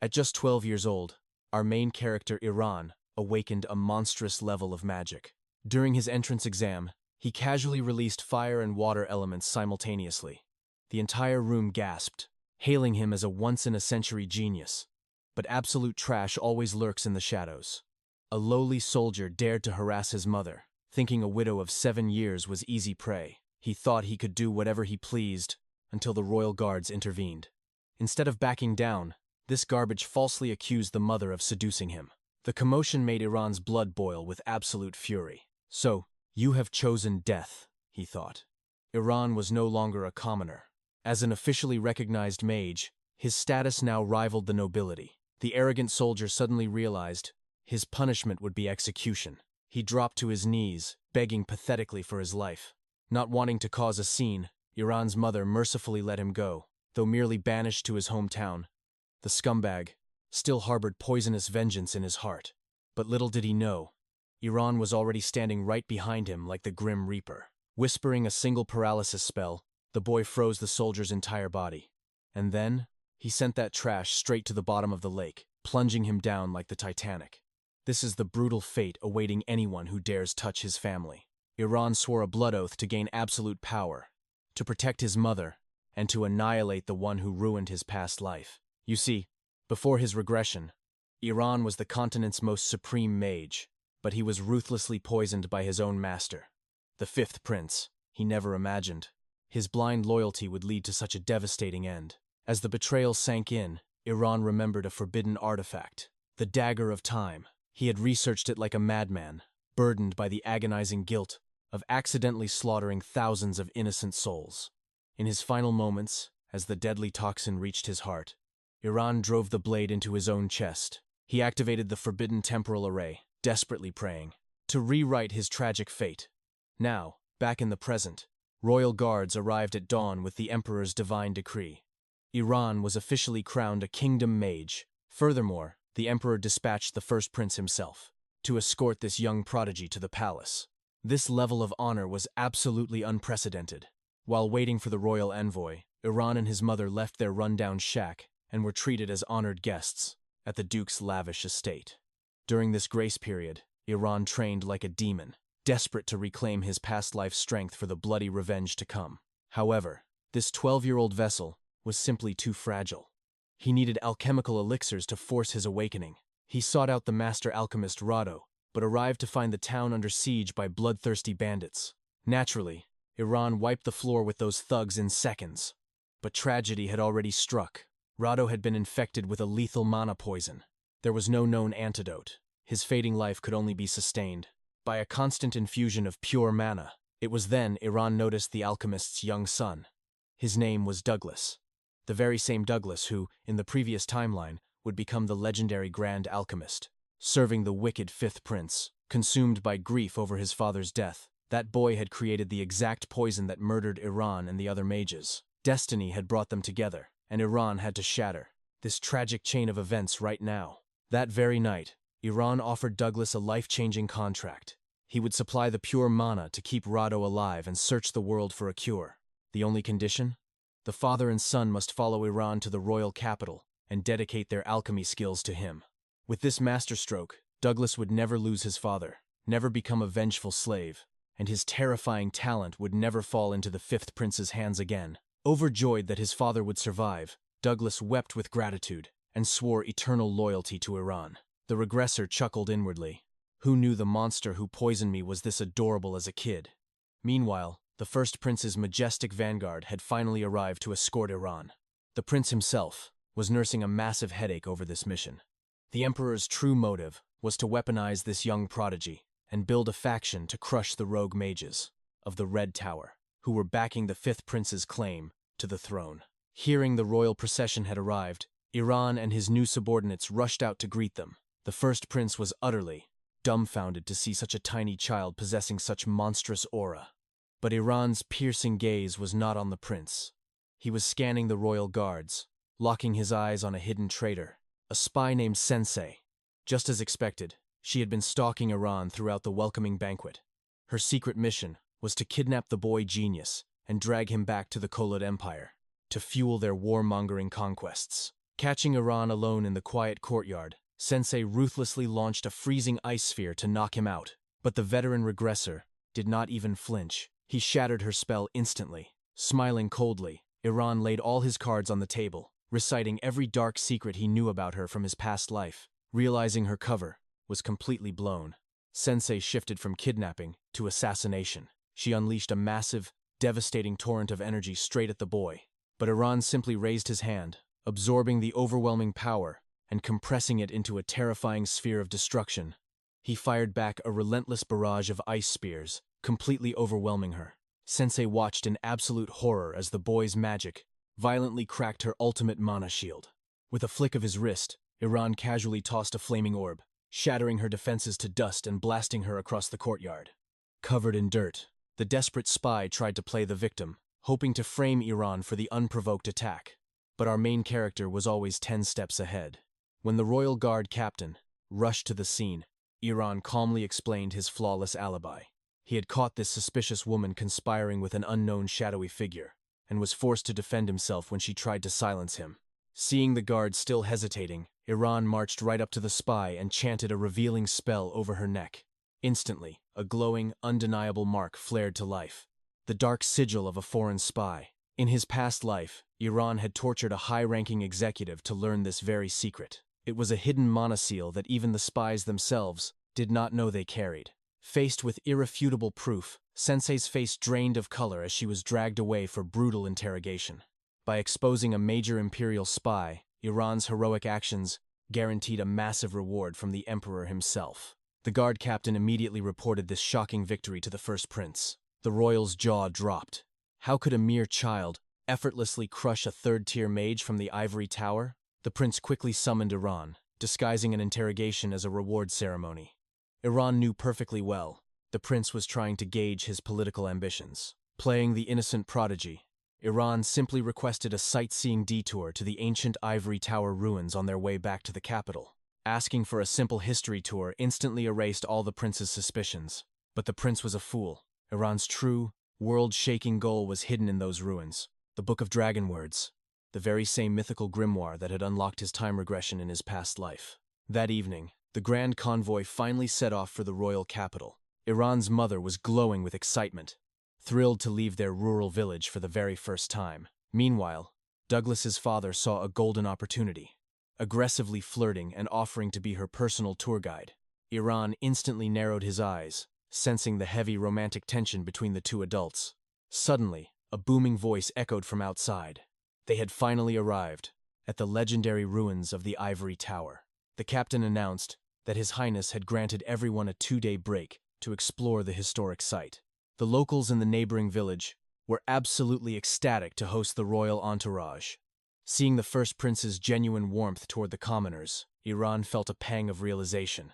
At just 12 years old, our main character Iran awakened a monstrous level of magic. During his entrance exam, he casually released fire and water elements simultaneously. The entire room gasped, hailing him as a once-in-a-century genius. But absolute trash always lurks in the shadows. A lowly soldier dared to harass his mother, thinking a widow of 7 years was easy prey. He thought he could do whatever he pleased until the royal guards intervened. Instead of backing down, this garbage falsely accused the mother of seducing him. The commotion made Iran's blood boil with absolute fury. So, you have chosen death, he thought. Iran was no longer a commoner. As an officially recognized mage, his status now rivaled the nobility. The arrogant soldier suddenly realized his punishment would be execution. He dropped to his knees, begging pathetically for his life. Not wanting to cause a scene, Iran's mother mercifully let him go, though merely banished to his hometown. The scumbag still harbored poisonous vengeance in his heart. But little did he know, Iran was already standing right behind him like the Grim Reaper. Whispering a single paralysis spell, the boy froze the soldier's entire body. And then, he sent that trash straight to the bottom of the lake, plunging him down like the Titanic. This is the brutal fate awaiting anyone who dares touch his family. Iran swore a blood oath to gain absolute power, to protect his mother, and to annihilate the one who ruined his past life. You see, before his regression, Iran was the continent's most supreme mage, but he was ruthlessly poisoned by his own master. The fifth prince, he never imagined. His blind loyalty would lead to such a devastating end. As the betrayal sank in, Iran remembered a forbidden artifact, the Dagger of Time. He had researched it like a madman, burdened by the agonizing guilt of accidentally slaughtering thousands of innocent souls. In his final moments, as the deadly toxin reached his heart, Iran drove the blade into his own chest. He activated the forbidden temporal array, desperately praying to rewrite his tragic fate. Now, back in the present, royal guards arrived at dawn with the emperor's divine decree. Iran was officially crowned a kingdom mage. Furthermore, the emperor dispatched the first prince himself to escort this young prodigy to the palace. This level of honor was absolutely unprecedented. While waiting for the royal envoy, Iran and his mother left their rundown shack and were treated as honored guests at the duke's lavish estate. During this grace period, Iran trained like a demon, desperate to reclaim his past life strength for the bloody revenge to come. However, this 12-year-old vessel was simply too fragile. He needed alchemical elixirs to force his awakening. He sought out the master alchemist Rado, but arrived to find the town under siege by bloodthirsty bandits. Naturally, Iran wiped the floor with those thugs in seconds. But tragedy had already struck. Rado had been infected with a lethal mana poison. There was no known antidote. His fading life could only be sustained by a constant infusion of pure mana. It was then Iran noticed the alchemist's young son. His name was Douglas, the very same Douglas who, in the previous timeline, would become the legendary Grand Alchemist. Serving the wicked fifth prince, consumed by grief over his father's death, that boy had created the exact poison that murdered Iran and the other mages. Destiny had brought them together, and Iran had to shatter this tragic chain of events right now. That very night, Iran offered Douglas a life-changing contract. He would supply the pure mana to keep Rado alive and search the world for a cure. The only condition? The father and son must follow Iran to the royal capital and dedicate their alchemy skills to him. With this masterstroke, Douglas would never lose his father, never become a vengeful slave, and his terrifying talent would never fall into the fifth prince's hands again. Overjoyed that his father would survive, Douglas wept with gratitude and swore eternal loyalty to Iran. The regressor chuckled inwardly. Who knew the monster who poisoned me was this adorable as a kid? Meanwhile, the first prince's majestic vanguard had finally arrived to escort Iran. The prince himself was nursing a massive headache over this mission. The emperor's true motive was to weaponize this young prodigy and build a faction to crush the rogue mages of the Red Tower, who were backing the fifth prince's claim to the throne. Hearing the royal procession had arrived, Iran and his new subordinates rushed out to greet them. The first prince was utterly dumbfounded to see such a tiny child possessing such monstrous aura. But Iran's piercing gaze was not on the prince. He was scanning the royal guards, locking his eyes on a hidden traitor, a spy named Sensei. Just as expected, she had been stalking Iran throughout the welcoming banquet. Her secret mission was to kidnap the boy genius and drag him back to the Kholod Empire, to fuel their warmongering conquests. Catching Iran alone in the quiet courtyard, Sensei ruthlessly launched a freezing ice sphere to knock him out. But the veteran regressor did not even flinch. He shattered her spell instantly. Smiling coldly, Iran laid all his cards on the table, reciting every dark secret he knew about her from his past life. Realizing her cover was completely blown, Sensei shifted from kidnapping to assassination. She unleashed a massive, devastating torrent of energy straight at the boy. But Iran simply raised his hand, absorbing the overwhelming power and compressing it into a terrifying sphere of destruction. He fired back a relentless barrage of ice spears, completely overwhelming her. Sensei watched in absolute horror as the boy's magic violently cracked her ultimate mana shield. With a flick of his wrist, Iran casually tossed a flaming orb, shattering her defenses to dust and blasting her across the courtyard. Covered in dirt, the desperate spy tried to play the victim, hoping to frame Iran for the unprovoked attack. But our main character was always 10 steps ahead. When the Royal Guard captain rushed to the scene, Iran calmly explained his flawless alibi. He had caught this suspicious woman conspiring with an unknown shadowy figure, and was forced to defend himself when she tried to silence him. Seeing the guard still hesitating, Iran marched right up to the spy and chanted a revealing spell over her neck. Instantly, a glowing, undeniable mark flared to life. The dark sigil of a foreign spy. In his past life, Iran had tortured a high-ranking executive to learn this very secret. It was a hidden mana seal that even the spies themselves did not know they carried. Faced with irrefutable proof, Sensei's face drained of color as she was dragged away for brutal interrogation. By exposing a major imperial spy, Iran's heroic actions guaranteed a massive reward from the emperor himself. The guard captain immediately reported this shocking victory to the first prince. The royal's jaw dropped. How could a mere child effortlessly crush a third-tier mage from the ivory tower? The prince quickly summoned Iran, disguising an interrogation as a reward ceremony. Iran knew perfectly well the prince was trying to gauge his political ambitions. Playing the innocent prodigy, Iran simply requested a sightseeing detour to the ancient ivory tower ruins on their way back to the capital. Asking for a simple history tour instantly erased all the prince's suspicions. But the prince was a fool. Iran's true, world-shaking goal was hidden in those ruins. The Book of Dragon Words, the very same mythical grimoire that had unlocked his time regression in his past life. That evening, the grand convoy finally set off for the royal capital. Iran's mother was glowing with excitement, thrilled to leave their rural village for the very first time. Meanwhile, Douglas's father saw a golden opportunity, aggressively flirting and offering to be her personal tour guide. Iran instantly narrowed his eyes, sensing the heavy romantic tension between the two adults. Suddenly, a booming voice echoed from outside. They had finally arrived at the legendary ruins of the Ivory Tower. The captain announced that His Highness had granted everyone a 2-day break to explore the historic site. The locals in the neighboring village were absolutely ecstatic to host the royal entourage. Seeing the first prince's genuine warmth toward the commoners, Iran felt a pang of realization.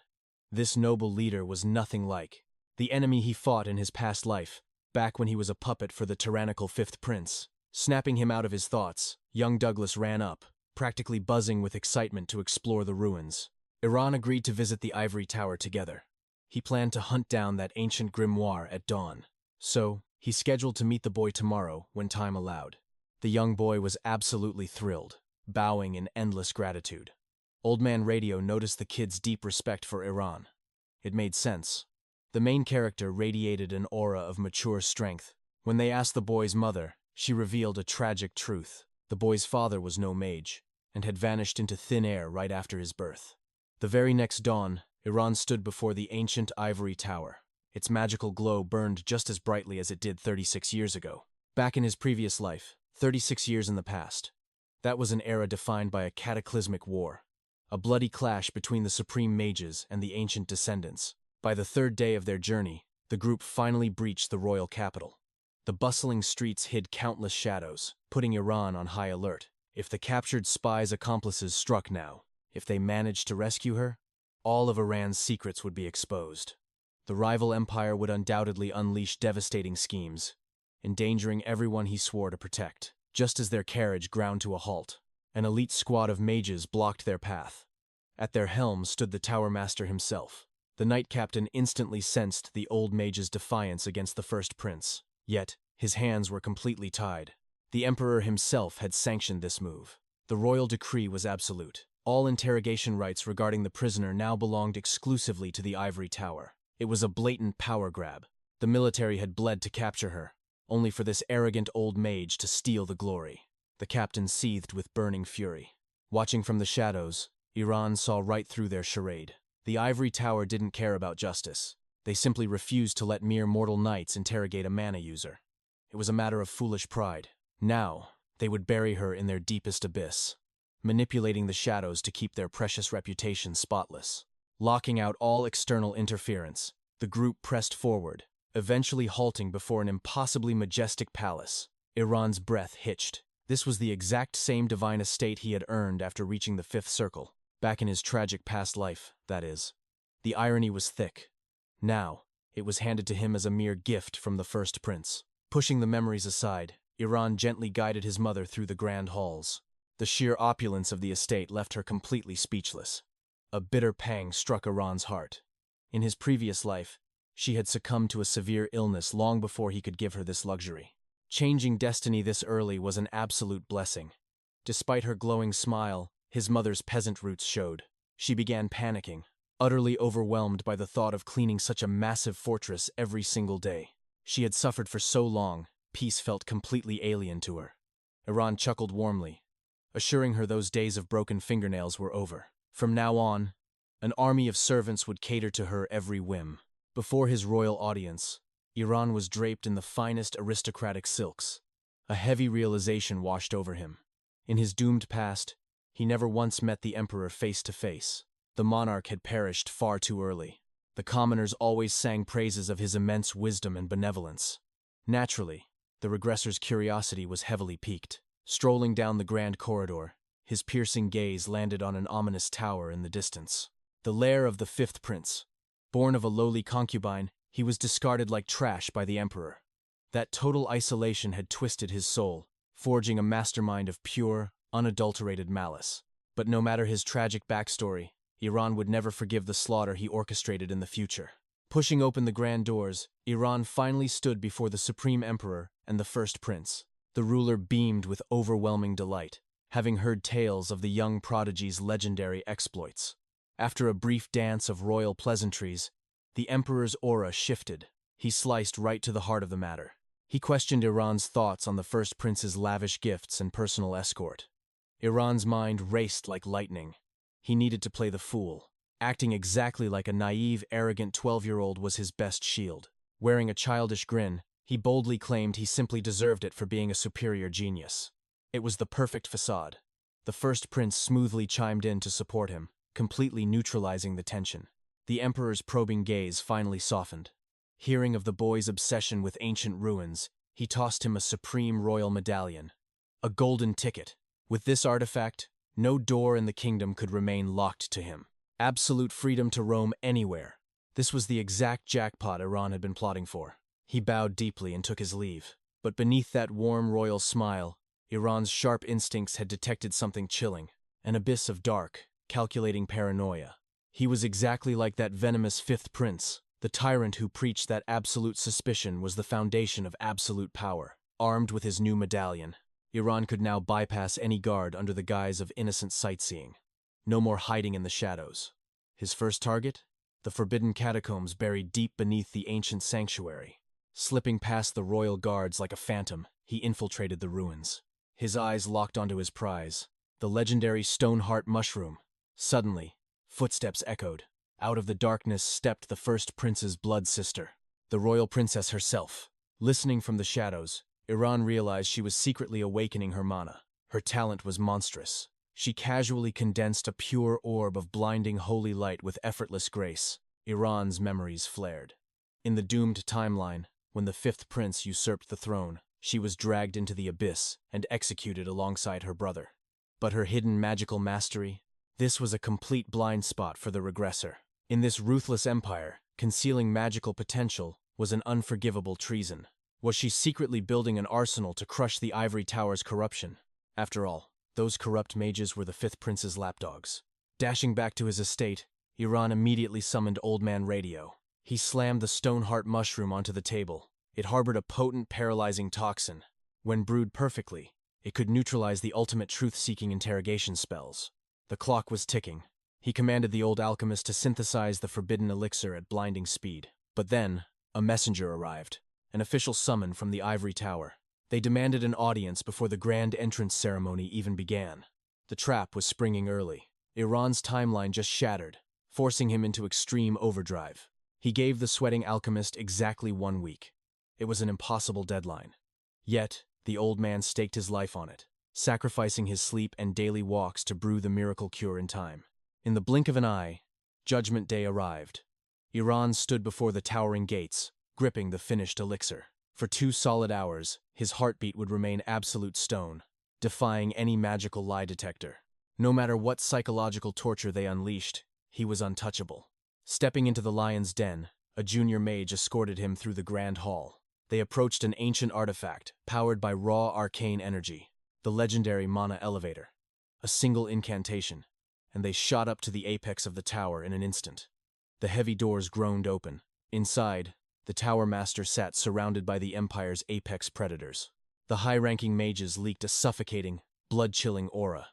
This noble leader was nothing like the enemy he fought in his past life, back when he was a puppet for the tyrannical 5th prince. Snapping him out of his thoughts, young Douglas ran up, practically buzzing with excitement to explore the ruins. Iran agreed to visit the Ivory Tower together. He planned to hunt down that ancient grimoire at dawn. So, he scheduled to meet the boy tomorrow when time allowed. The young boy was absolutely thrilled, bowing in endless gratitude. Old Man Radio noticed the kid's deep respect for Iran. It made sense. The main character radiated an aura of mature strength. When they asked the boy's mother, she revealed a tragic truth. The boy's father was no mage, and had vanished into thin air right after his birth. The very next dawn, Iran stood before the ancient ivory tower. Its magical glow burned just as brightly as it did 36 years ago. Back in his previous life, 36 years in the past, that was an era defined by a cataclysmic war. A bloody clash between the supreme mages and the ancient descendants. By the 3rd day of their journey, the group finally breached the royal capital. The bustling streets hid countless shadows, putting Iran on high alert. If the captured spy's accomplices struck now, if they managed to rescue her, all of Iran's secrets would be exposed. The rival empire would undoubtedly unleash devastating schemes, endangering everyone he swore to protect. Just as their carriage ground to a halt, an elite squad of mages blocked their path. At their helm stood the Tower Master himself. The Knight Captain instantly sensed the old mage's defiance against the first prince. Yet, his hands were completely tied. The Emperor himself had sanctioned this move. The royal decree was absolute. All interrogation rights regarding the prisoner now belonged exclusively to the ivory tower. It was a blatant power grab. The military had bled to capture her, only for this arrogant old mage to steal the glory. The captain seethed with burning fury. Watching from the shadows, Iran saw right through their charade. The ivory tower didn't care about justice. They simply refused to let mere mortal knights interrogate a mana user. It was a matter of foolish pride. Now, they would bury her in their deepest abyss, manipulating the shadows to keep their precious reputation spotless. Locking out all external interference, the group pressed forward, eventually halting before an impossibly majestic palace. Iran's breath hitched. This was the exact same divine estate he had earned after reaching the fifth circle, back in his tragic past life, that is. The irony was thick. Now, it was handed to him as a mere gift from the first prince. Pushing the memories aside, Iran gently guided his mother through the grand halls. The sheer opulence of the estate left her completely speechless. A bitter pang struck Iran's heart. In his previous life, she had succumbed to a severe illness long before he could give her this luxury. Changing destiny this early was an absolute blessing. Despite her glowing smile, his mother's peasant roots showed. She began panicking, utterly overwhelmed by the thought of cleaning such a massive fortress every single day. She had suffered for so long, peace felt completely alien to her. Iran chuckled warmly, assuring her those days of broken fingernails were over. From now on, an army of servants would cater to her every whim. Before his royal audience, Iran was draped in the finest aristocratic silks. A heavy realization washed over him. In his doomed past, he never once met the emperor face to face. The monarch had perished far too early. The commoners always sang praises of his immense wisdom and benevolence. Naturally, the regressor's curiosity was heavily piqued. Strolling down the grand corridor, his piercing gaze landed on an ominous tower in the distance. The lair of the fifth prince. Born of a lowly concubine, he was discarded like trash by the emperor. That total isolation had twisted his soul, forging a mastermind of pure, unadulterated malice. But no matter his tragic backstory, Iran would never forgive the slaughter he orchestrated in the future. Pushing open the grand doors, Iran finally stood before the supreme emperor and the first prince. The ruler beamed with overwhelming delight, having heard tales of the young prodigy's legendary exploits. After a brief dance of royal pleasantries, the emperor's aura shifted. He sliced right to the heart of the matter. He questioned Iran's thoughts on the first prince's lavish gifts and personal escort. Iran's mind raced like lightning. He needed to play the fool. Acting exactly like a naive, arrogant 12-year-old was his best shield. Wearing a childish grin, he boldly claimed he simply deserved it for being a superior genius. It was the perfect facade. The first prince smoothly chimed in to support him, completely neutralizing the tension. The emperor's probing gaze finally softened. Hearing of the boy's obsession with ancient ruins, he tossed him a supreme royal medallion. A golden ticket. With this artifact, no door in the kingdom could remain locked to him. Absolute freedom to roam anywhere. This was the exact jackpot Iran had been plotting for. He bowed deeply and took his leave. But beneath that warm royal smile, Iran's sharp instincts had detected something chilling. An abyss of dark, calculating paranoia. He was exactly like that venomous fifth prince. The tyrant who preached that absolute suspicion was the foundation of absolute power. Armed with his new medallion, Iran could now bypass any guard under the guise of innocent sightseeing. No more hiding in the shadows. His first target? The forbidden catacombs buried deep beneath the ancient sanctuary. Slipping past the royal guards like a phantom, he infiltrated the ruins. His eyes locked onto his prize, the legendary Stoneheart mushroom. Suddenly, footsteps echoed. Out of the darkness stepped the first prince's blood sister, the royal princess herself. Listening from the shadows, Iran realized she was secretly awakening her mana. Her talent was monstrous. She casually condensed a pure orb of blinding holy light with effortless grace. Iran's memories flared. In the doomed timeline, when the fifth prince usurped the throne, she was dragged into the abyss and executed alongside her brother. But her hidden magical mastery? This was a complete blind spot for the regressor. In this ruthless empire, concealing magical potential was an unforgivable treason. Was she secretly building an arsenal to crush the ivory tower's corruption? After all, those corrupt mages were the fifth prince's lapdogs. Dashing back to his estate, Iran immediately summoned Old Man Radio. He slammed the Stoneheart mushroom onto the table. It harbored a potent, paralyzing toxin. When brewed perfectly, It could neutralize the ultimate truth-seeking interrogation spells. The clock was ticking. He commanded the old alchemist to synthesize the forbidden elixir at blinding speed. But then, a messenger arrived, an official summon from the ivory tower. They demanded an audience before the grand entrance ceremony even began. The trap was springing early. Iran's timeline just shattered, forcing him into extreme overdrive. He gave the sweating alchemist exactly 1 week. It was an impossible deadline. Yet, the old man staked his life on it, sacrificing his sleep and daily walks to brew the miracle cure in time. In the blink of an eye, Judgment Day arrived. Iran stood before the towering gates, gripping the finished elixir. For 2 solid hours, his heartbeat would remain absolute stone, defying any magical lie detector. No matter what psychological torture they unleashed, he was untouchable. Stepping into the lion's den, a junior mage escorted him through the grand hall. They approached an ancient artifact, powered by raw arcane energy, the legendary mana elevator. A single incantation, and they shot up to the apex of the tower in an instant. The heavy doors groaned open. Inside, the tower master sat surrounded by the Empire's apex predators. The high-ranking mages leaked a suffocating, blood-chilling aura.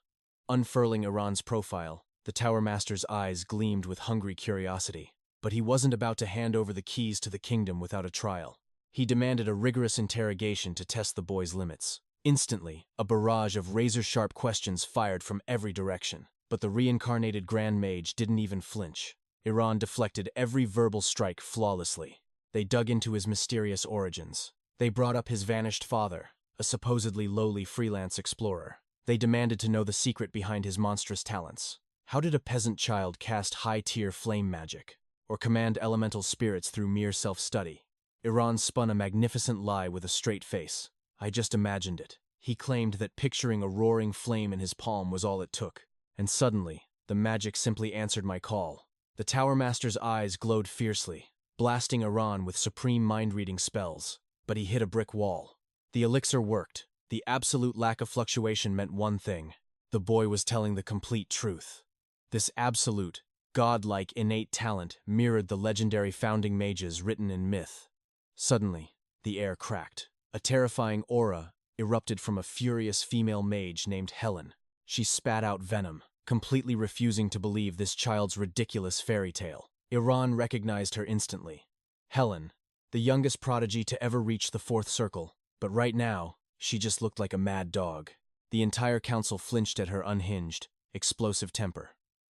Unfurling Iran's profile, the tower master's eyes gleamed with hungry curiosity. But he wasn't about to hand over the keys to the kingdom without a trial. He demanded a rigorous interrogation to test the boy's limits. Instantly, a barrage of razor-sharp questions fired from every direction. But the reincarnated Grand Mage didn't even flinch. Iran deflected every verbal strike flawlessly. They dug into his mysterious origins. They brought up his vanished father, a supposedly lowly freelance explorer. They demanded to know the secret behind his monstrous talents. How did a peasant child cast high-tier flame magic, or command elemental spirits through mere self-study? Iran spun a magnificent lie with a straight face. I just imagined it. He claimed that picturing a roaring flame in his palm was all it took. And suddenly, the magic simply answered my call. The Tower Master's eyes glowed fiercely, blasting Iran with supreme mind-reading spells. But he hit a brick wall. The elixir worked. The absolute lack of fluctuation meant one thing. The boy was telling the complete truth. This absolute, godlike innate talent mirrored the legendary founding mages written in myth. Suddenly, the air cracked. A terrifying aura erupted from a furious female mage named Helen. She spat out venom, completely refusing to believe this child's ridiculous fairy tale. Iran recognized her instantly. Helen, the youngest prodigy to ever reach the 4th circle, but right now, she just looked like a mad dog. The entire council flinched at her unhinged, explosive temper.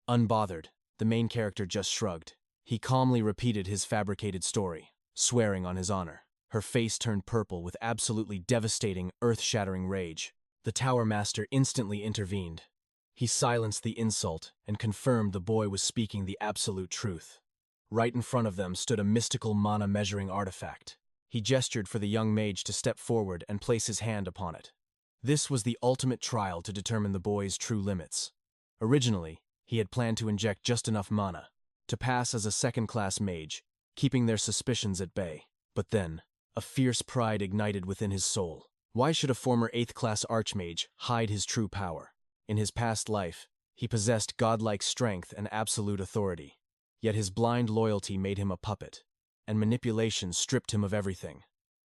Unbothered, the main character just shrugged. He calmly repeated his fabricated story, swearing on his honor. Her face turned purple with absolutely devastating, earth-shattering rage. The Tower Master instantly intervened. He silenced the insult and confirmed the boy was speaking the absolute truth. Right in front of them stood a mystical mana-measuring artifact. He gestured for the young mage to step forward and place his hand upon it. This was the ultimate trial to determine the boy's true limits. Originally, he had planned to inject just enough mana to pass as a second-class mage, keeping their suspicions at bay. But then, a fierce pride ignited within his soul. Why should a former 8th-class archmage hide his true power? In his past life, he possessed godlike strength and absolute authority. Yet his blind loyalty made him a puppet, and manipulation stripped him of everything.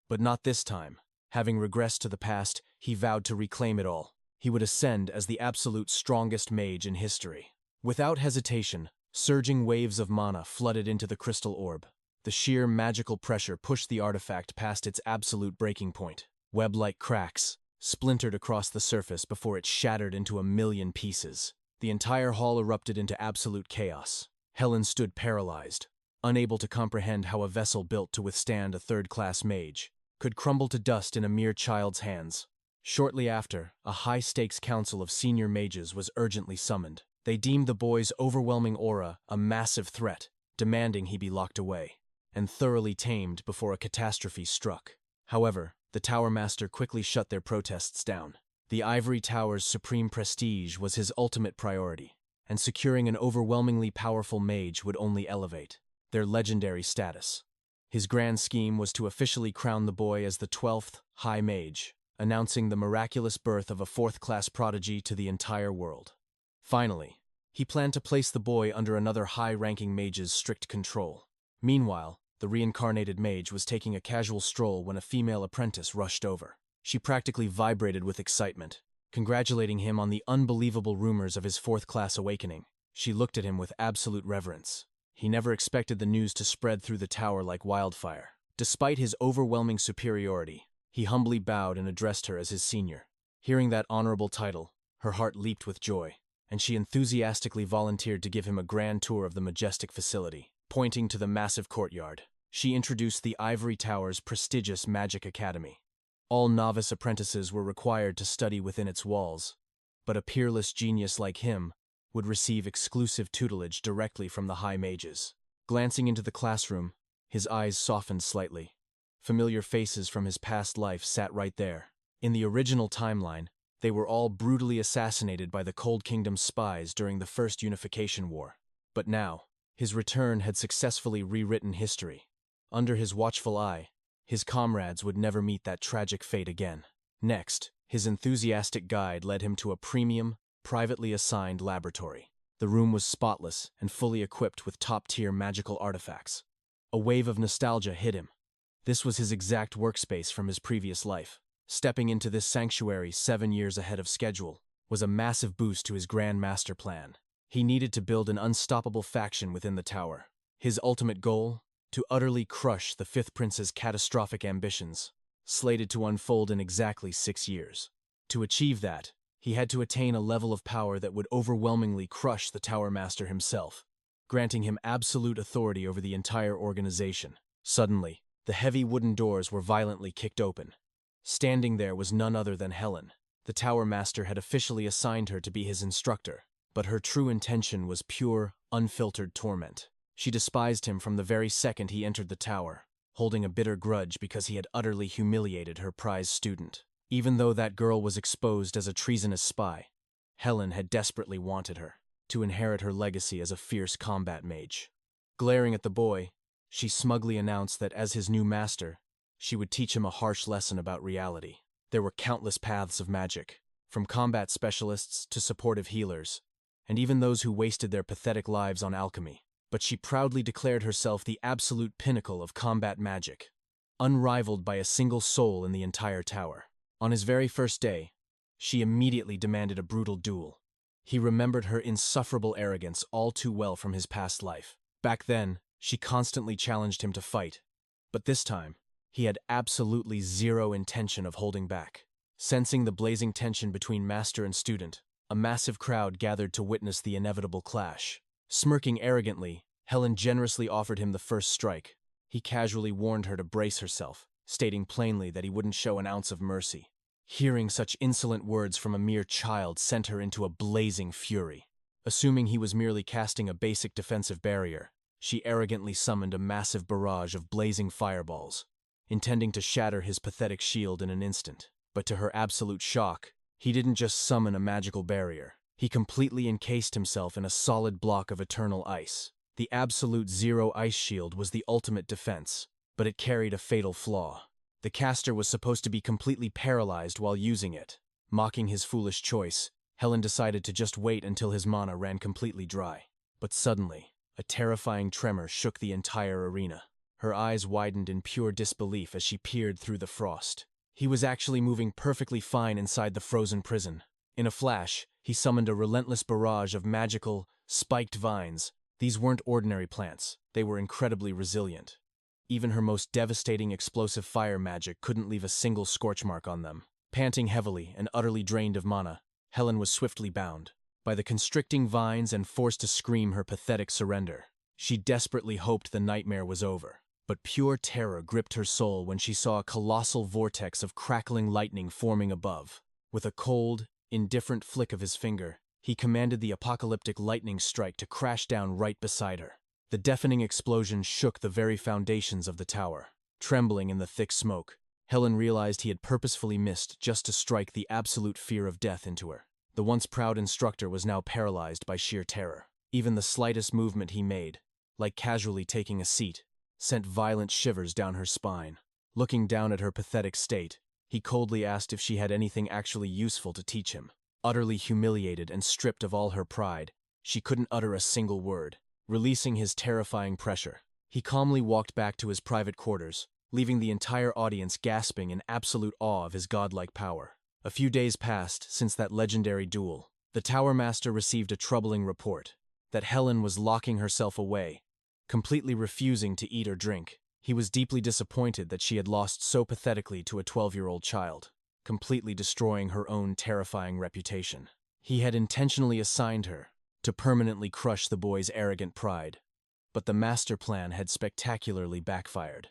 But not this time. Having regressed to the past, he vowed to reclaim it all. He would ascend as the absolute strongest mage in history. Without hesitation, surging waves of mana flooded into the crystal orb. The sheer magical pressure pushed the artifact past its absolute breaking point. Web-like cracks splintered across the surface before it shattered into a million pieces. The entire hall erupted into absolute chaos. Helen stood paralyzed, unable to comprehend how a vessel built to withstand a 3rd-class mage could crumble to dust in a mere child's hands. Shortly after, a high-stakes council of senior mages was urgently summoned. They deemed the boy's overwhelming aura a massive threat, demanding he be locked away and thoroughly tamed before a catastrophe struck. However, the Tower Master quickly shut their protests down. The Ivory Tower's supreme prestige was his ultimate priority, and securing an overwhelmingly powerful mage would only elevate their legendary status. His grand scheme was to officially crown the boy as the 12th High Mage, announcing the miraculous birth of a 4th-class prodigy to the entire world. Finally, he planned to place the boy under another high-ranking mage's strict control. Meanwhile, the reincarnated mage was taking a casual stroll when a female apprentice rushed over. She practically vibrated with excitement, congratulating him on the unbelievable rumors of his fourth-class awakening. She looked at him with absolute reverence. He never expected the news to spread through the tower like wildfire. Despite his overwhelming superiority, he humbly bowed and addressed her as his senior. Hearing that honorable title, her heart leaped with joy, and she enthusiastically volunteered to give him a grand tour of the majestic facility. Pointing to the massive courtyard, she introduced the Ivory Tower's prestigious magic academy. All novice apprentices were required to study within its walls, but a peerless genius like him would receive exclusive tutelage directly from the high mages. Glancing into the classroom, his eyes softened slightly. Familiar faces from his past life sat right there. In the original timeline, they were all brutally assassinated by the Cold Kingdom's spies during the First Unification War. But now, his return had successfully rewritten history. Under his watchful eye, his comrades would never meet that tragic fate again. Next, his enthusiastic guide led him to a premium, privately assigned laboratory. The room was spotless and fully equipped with top-tier magical artifacts. A wave of nostalgia hit him. This was his exact workspace from his previous life. Stepping into this sanctuary 7 years ahead of schedule was a massive boost to his grand master plan. He needed to build an unstoppable faction within the tower. His ultimate goal? To utterly crush the Fifth Prince's catastrophic ambitions, slated to unfold in exactly 6 years. To achieve that, he had to attain a level of power that would overwhelmingly crush the Tower Master himself, granting him absolute authority over the entire organization. Suddenly, the heavy wooden doors were violently kicked open. Standing there was none other than Helen. The Tower Master had officially assigned her to be his instructor, but her true intention was pure, unfiltered torment. She despised him from the very second he entered the tower, holding a bitter grudge because he had utterly humiliated her prized student. Even though that girl was exposed as a treasonous spy, Helen had desperately wanted her to inherit her legacy as a fierce combat mage. Glaring at the boy, she smugly announced that as his new master, she would teach him a harsh lesson about reality. There were countless paths of magic, from combat specialists to supportive healers, and even those who wasted their pathetic lives on alchemy. But she proudly declared herself the absolute pinnacle of combat magic, unrivaled by a single soul in the entire tower. On his very first day, she immediately demanded a brutal duel. He remembered her insufferable arrogance all too well from his past life. Back then, she constantly challenged him to fight, but this time, he had absolutely zero intention of holding back. Sensing the blazing tension between master and student, a massive crowd gathered to witness the inevitable clash. Smirking arrogantly, Helen generously offered him the first strike. He casually warned her to brace herself, stating plainly that he wouldn't show an ounce of mercy. Hearing such insolent words from a mere child sent her into a blazing fury. Assuming he was merely casting a basic defensive barrier, she arrogantly summoned a massive barrage of blazing fireballs, intending to shatter his pathetic shield in an instant. But to her absolute shock, he didn't just summon a magical barrier. He completely encased himself in a solid block of eternal ice. The absolute zero ice shield was the ultimate defense, but it carried a fatal flaw. The caster was supposed to be completely paralyzed while using it. Mocking his foolish choice, Helen decided to just wait until his mana ran completely dry. But suddenly, a terrifying tremor shook the entire arena. Her eyes widened in pure disbelief as she peered through the frost. He was actually moving perfectly fine inside the frozen prison. In a flash, he summoned a relentless barrage of magical, spiked vines. These weren't ordinary plants, they were incredibly resilient. Even her most devastating explosive fire magic couldn't leave a single scorch mark on them. Panting heavily and utterly drained of mana, Helen was swiftly bound by the constricting vines and forced to scream her pathetic surrender. She desperately hoped the nightmare was over, but pure terror gripped her soul when she saw a colossal vortex of crackling lightning forming above. With a cold, indifferent flick of his finger, he commanded the apocalyptic lightning strike to crash down right beside her. The deafening explosion shook the very foundations of the tower. Trembling in the thick smoke, Helen realized he had purposefully missed just to strike the absolute fear of death into her. The once proud instructor was now paralyzed by sheer terror. Even the slightest movement he made, like casually taking a seat, sent violent shivers down her spine. Looking down at her pathetic state, he coldly asked if she had anything actually useful to teach him. Utterly humiliated and stripped of all her pride, she couldn't utter a single word. Releasing his terrifying pressure, he calmly walked back to his private quarters, leaving the entire audience gasping in absolute awe of his godlike power. A few days passed since that legendary duel. The Tower Master received a troubling report that Helen was locking herself away, completely refusing to eat or drink. He was deeply disappointed that she had lost so pathetically to a 12-year-old child, completely destroying her own terrifying reputation. He had intentionally assigned her to permanently crush the boy's arrogant pride, but the master plan had spectacularly backfired.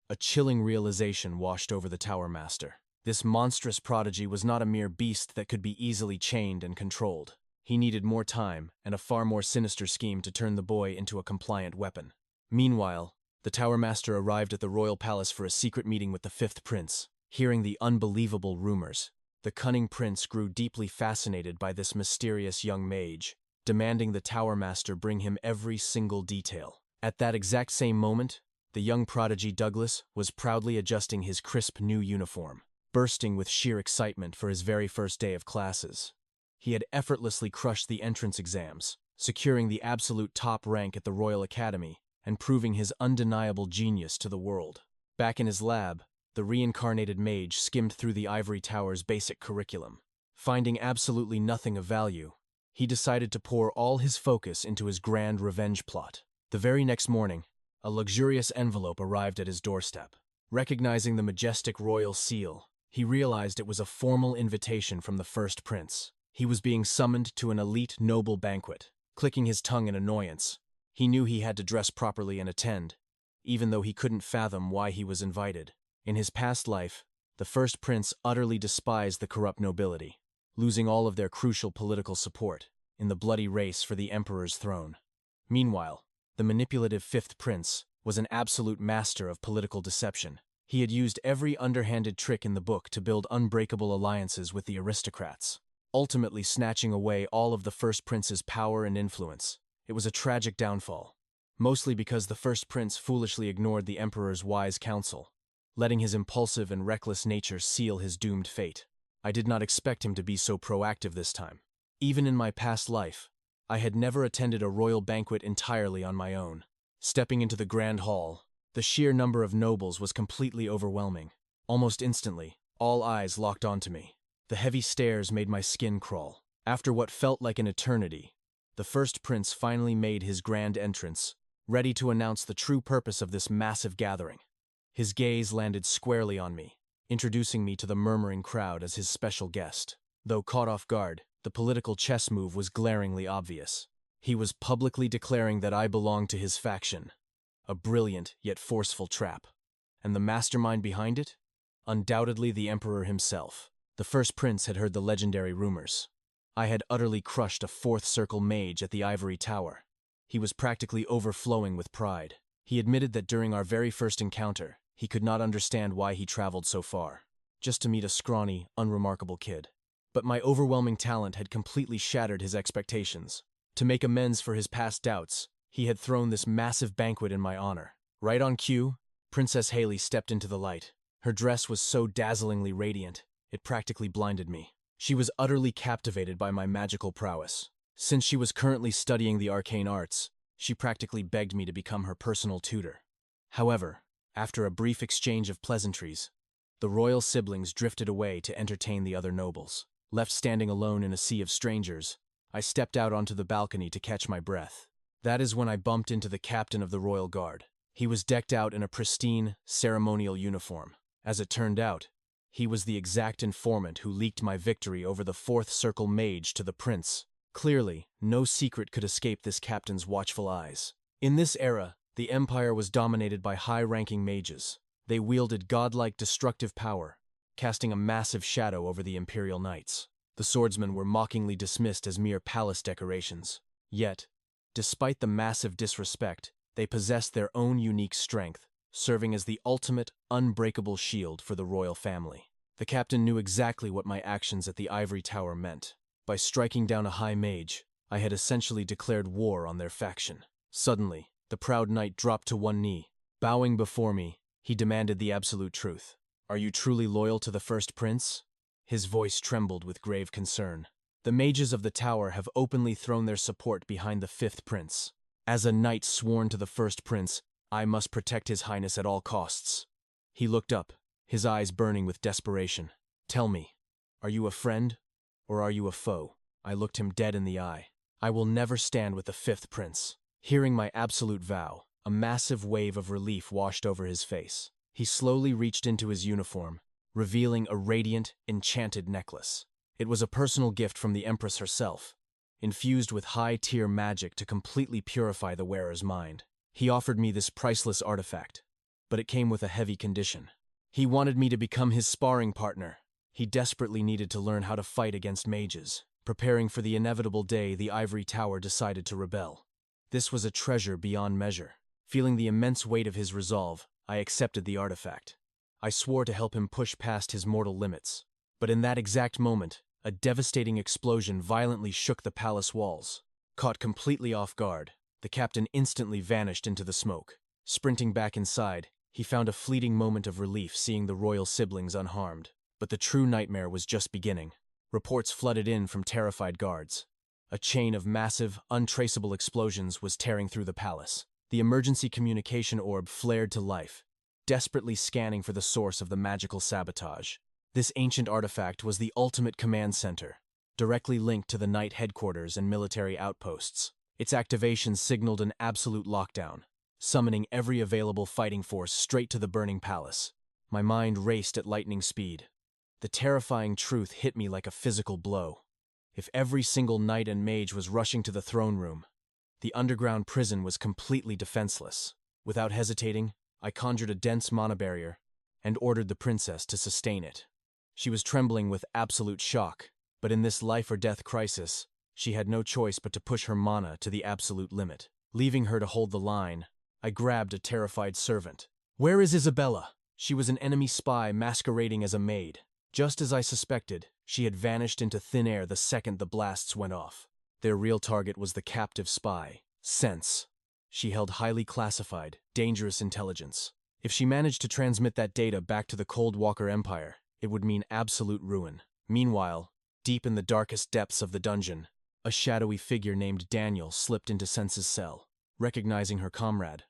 A chilling realization washed over the Tower Master. This monstrous prodigy was not a mere beast that could be easily chained and controlled. He needed more time and a far more sinister scheme to turn the boy into a compliant weapon. Meanwhile, the Tower Master arrived at the royal palace for a secret meeting with the fifth prince. Hearing the unbelievable rumors, the cunning prince grew deeply fascinated by this mysterious young mage, demanding the Tower Master bring him every single detail. At that exact same moment, the young prodigy Douglas was proudly adjusting his crisp new uniform, bursting with sheer excitement for his very first day of classes. He had effortlessly crushed the entrance exams, securing the absolute top rank at the Royal Academy and proving his undeniable genius to the world. Back in his lab, the reincarnated mage skimmed through the ivory tower's basic curriculum. Finding absolutely nothing of value, he decided to pour all his focus into his grand revenge plot. The very next morning, a luxurious envelope arrived at his doorstep. Recognizing the majestic royal seal, he realized it was a formal invitation from the first prince. He was being summoned to an elite noble banquet. Clicking his tongue in annoyance, he knew he had to dress properly and attend, even though he couldn't fathom why he was invited. In his past life, the first prince utterly despised the corrupt nobility, losing all of their crucial political support in the bloody race for the emperor's throne. Meanwhile, the manipulative fifth prince was an absolute master of political deception. He had used every underhanded trick in the book to build unbreakable alliances with the aristocrats, ultimately snatching away all of the first prince's power and influence. It was a tragic downfall, mostly because the first prince foolishly ignored the emperor's wise counsel, letting his impulsive and reckless nature seal his doomed fate. I did not expect him to be so proactive this time. Even in my past life, I had never attended a royal banquet entirely on my own. Stepping into the grand hall, the sheer number of nobles was completely overwhelming. Almost instantly, all eyes locked onto me. The heavy stares made my skin crawl. After what felt like an eternity, the first prince finally made his grand entrance, ready to announce the true purpose of this massive gathering. His gaze landed squarely on me, introducing me to the murmuring crowd as his special guest. Though caught off guard, the political chess move was glaringly obvious. He was publicly declaring that I belonged to his faction, a brilliant yet forceful trap. And the mastermind behind it? Undoubtedly the emperor himself. The first prince had heard the legendary rumors. I had utterly crushed a fourth circle mage at the ivory tower. He was practically overflowing with pride. He admitted that during our very first encounter, he could not understand why he traveled so far, just to meet a scrawny, unremarkable kid. But my overwhelming talent had completely shattered his expectations. To make amends for his past doubts, he had thrown this massive banquet in my honor. Right on cue, Princess Haley stepped into the light. Her dress was so dazzlingly radiant, it practically blinded me. She was utterly captivated by my magical prowess. Since she was currently studying the arcane arts, she practically begged me to become her personal tutor. However, after a brief exchange of pleasantries, the royal siblings drifted away to entertain the other nobles. Left standing alone in a sea of strangers, I stepped out onto the balcony to catch my breath. That is when I bumped into the captain of the royal guard. He was decked out in a pristine, ceremonial uniform. As it turned out, he was the exact informant who leaked my victory over the fourth circle mage to the prince. Clearly, no secret could escape this captain's watchful eyes. In this era, the empire was dominated by high-ranking mages. They wielded godlike destructive power, casting a massive shadow over the imperial knights. The swordsmen were mockingly dismissed as mere palace decorations. Yet, despite the massive disrespect, they possessed their own unique strength, serving as the ultimate, unbreakable shield for the royal family. The captain knew exactly what my actions at the ivory tower meant. By striking down a high mage, I had essentially declared war on their faction. Suddenly, the proud knight dropped to one knee. Bowing before me, he demanded the absolute truth. "Are you truly loyal to the first prince?" His voice trembled with grave concern. "The mages of the tower have openly thrown their support behind the fifth prince. As a knight sworn to the first prince, I must protect his highness at all costs." He looked up, his eyes burning with desperation. "Tell me, are you a friend, or are you a foe?" I looked him dead in the eye. "I will never stand with the fifth prince." Hearing my absolute vow, a massive wave of relief washed over his face. He slowly reached into his uniform, revealing a radiant, enchanted necklace. It was a personal gift from the Empress herself, infused with high-tier magic to completely purify the wearer's mind. He offered me this priceless artifact, but it came with a heavy condition. He wanted me to become his sparring partner. He desperately needed to learn how to fight against mages, preparing for the inevitable day the ivory tower decided to rebel. This was a treasure beyond measure. Feeling the immense weight of his resolve, I accepted the artifact. I swore to help him push past his mortal limits. But in that exact moment, a devastating explosion violently shook the palace walls. Caught completely off guard, the captain instantly vanished into the smoke. Sprinting back inside, he found a fleeting moment of relief seeing the royal siblings unharmed. But the true nightmare was just beginning. Reports flooded in from terrified guards. A chain of massive, untraceable explosions was tearing through the palace. The emergency communication orb flared to life, desperately scanning for the source of the magical sabotage. This ancient artifact was the ultimate command center, directly linked to the Knight headquarters and military outposts. Its activation signaled an absolute lockdown, summoning every available fighting force straight to the burning palace. My mind raced at lightning speed. The terrifying truth hit me like a physical blow. If every single knight and mage was rushing to the throne room, the underground prison was completely defenseless. Without hesitating, I conjured a dense mana barrier and ordered the princess to sustain it. She was trembling with absolute shock, but in this life-or-death crisis, she had no choice but to push her mana to the absolute limit. Leaving her to hold the line, I grabbed a terrified servant. "Where is Isabella?" She was an enemy spy masquerading as a maid. Just as I suspected, she had vanished into thin air the second the blasts went off. Their real target was the captive spy, Sense. She held highly classified, dangerous intelligence. If she managed to transmit that data back to the Cold Walker Empire, it would mean absolute ruin. Meanwhile, deep in the darkest depths of the dungeon, a shadowy figure named Daniel slipped into Sense's cell. Recognizing her comrade,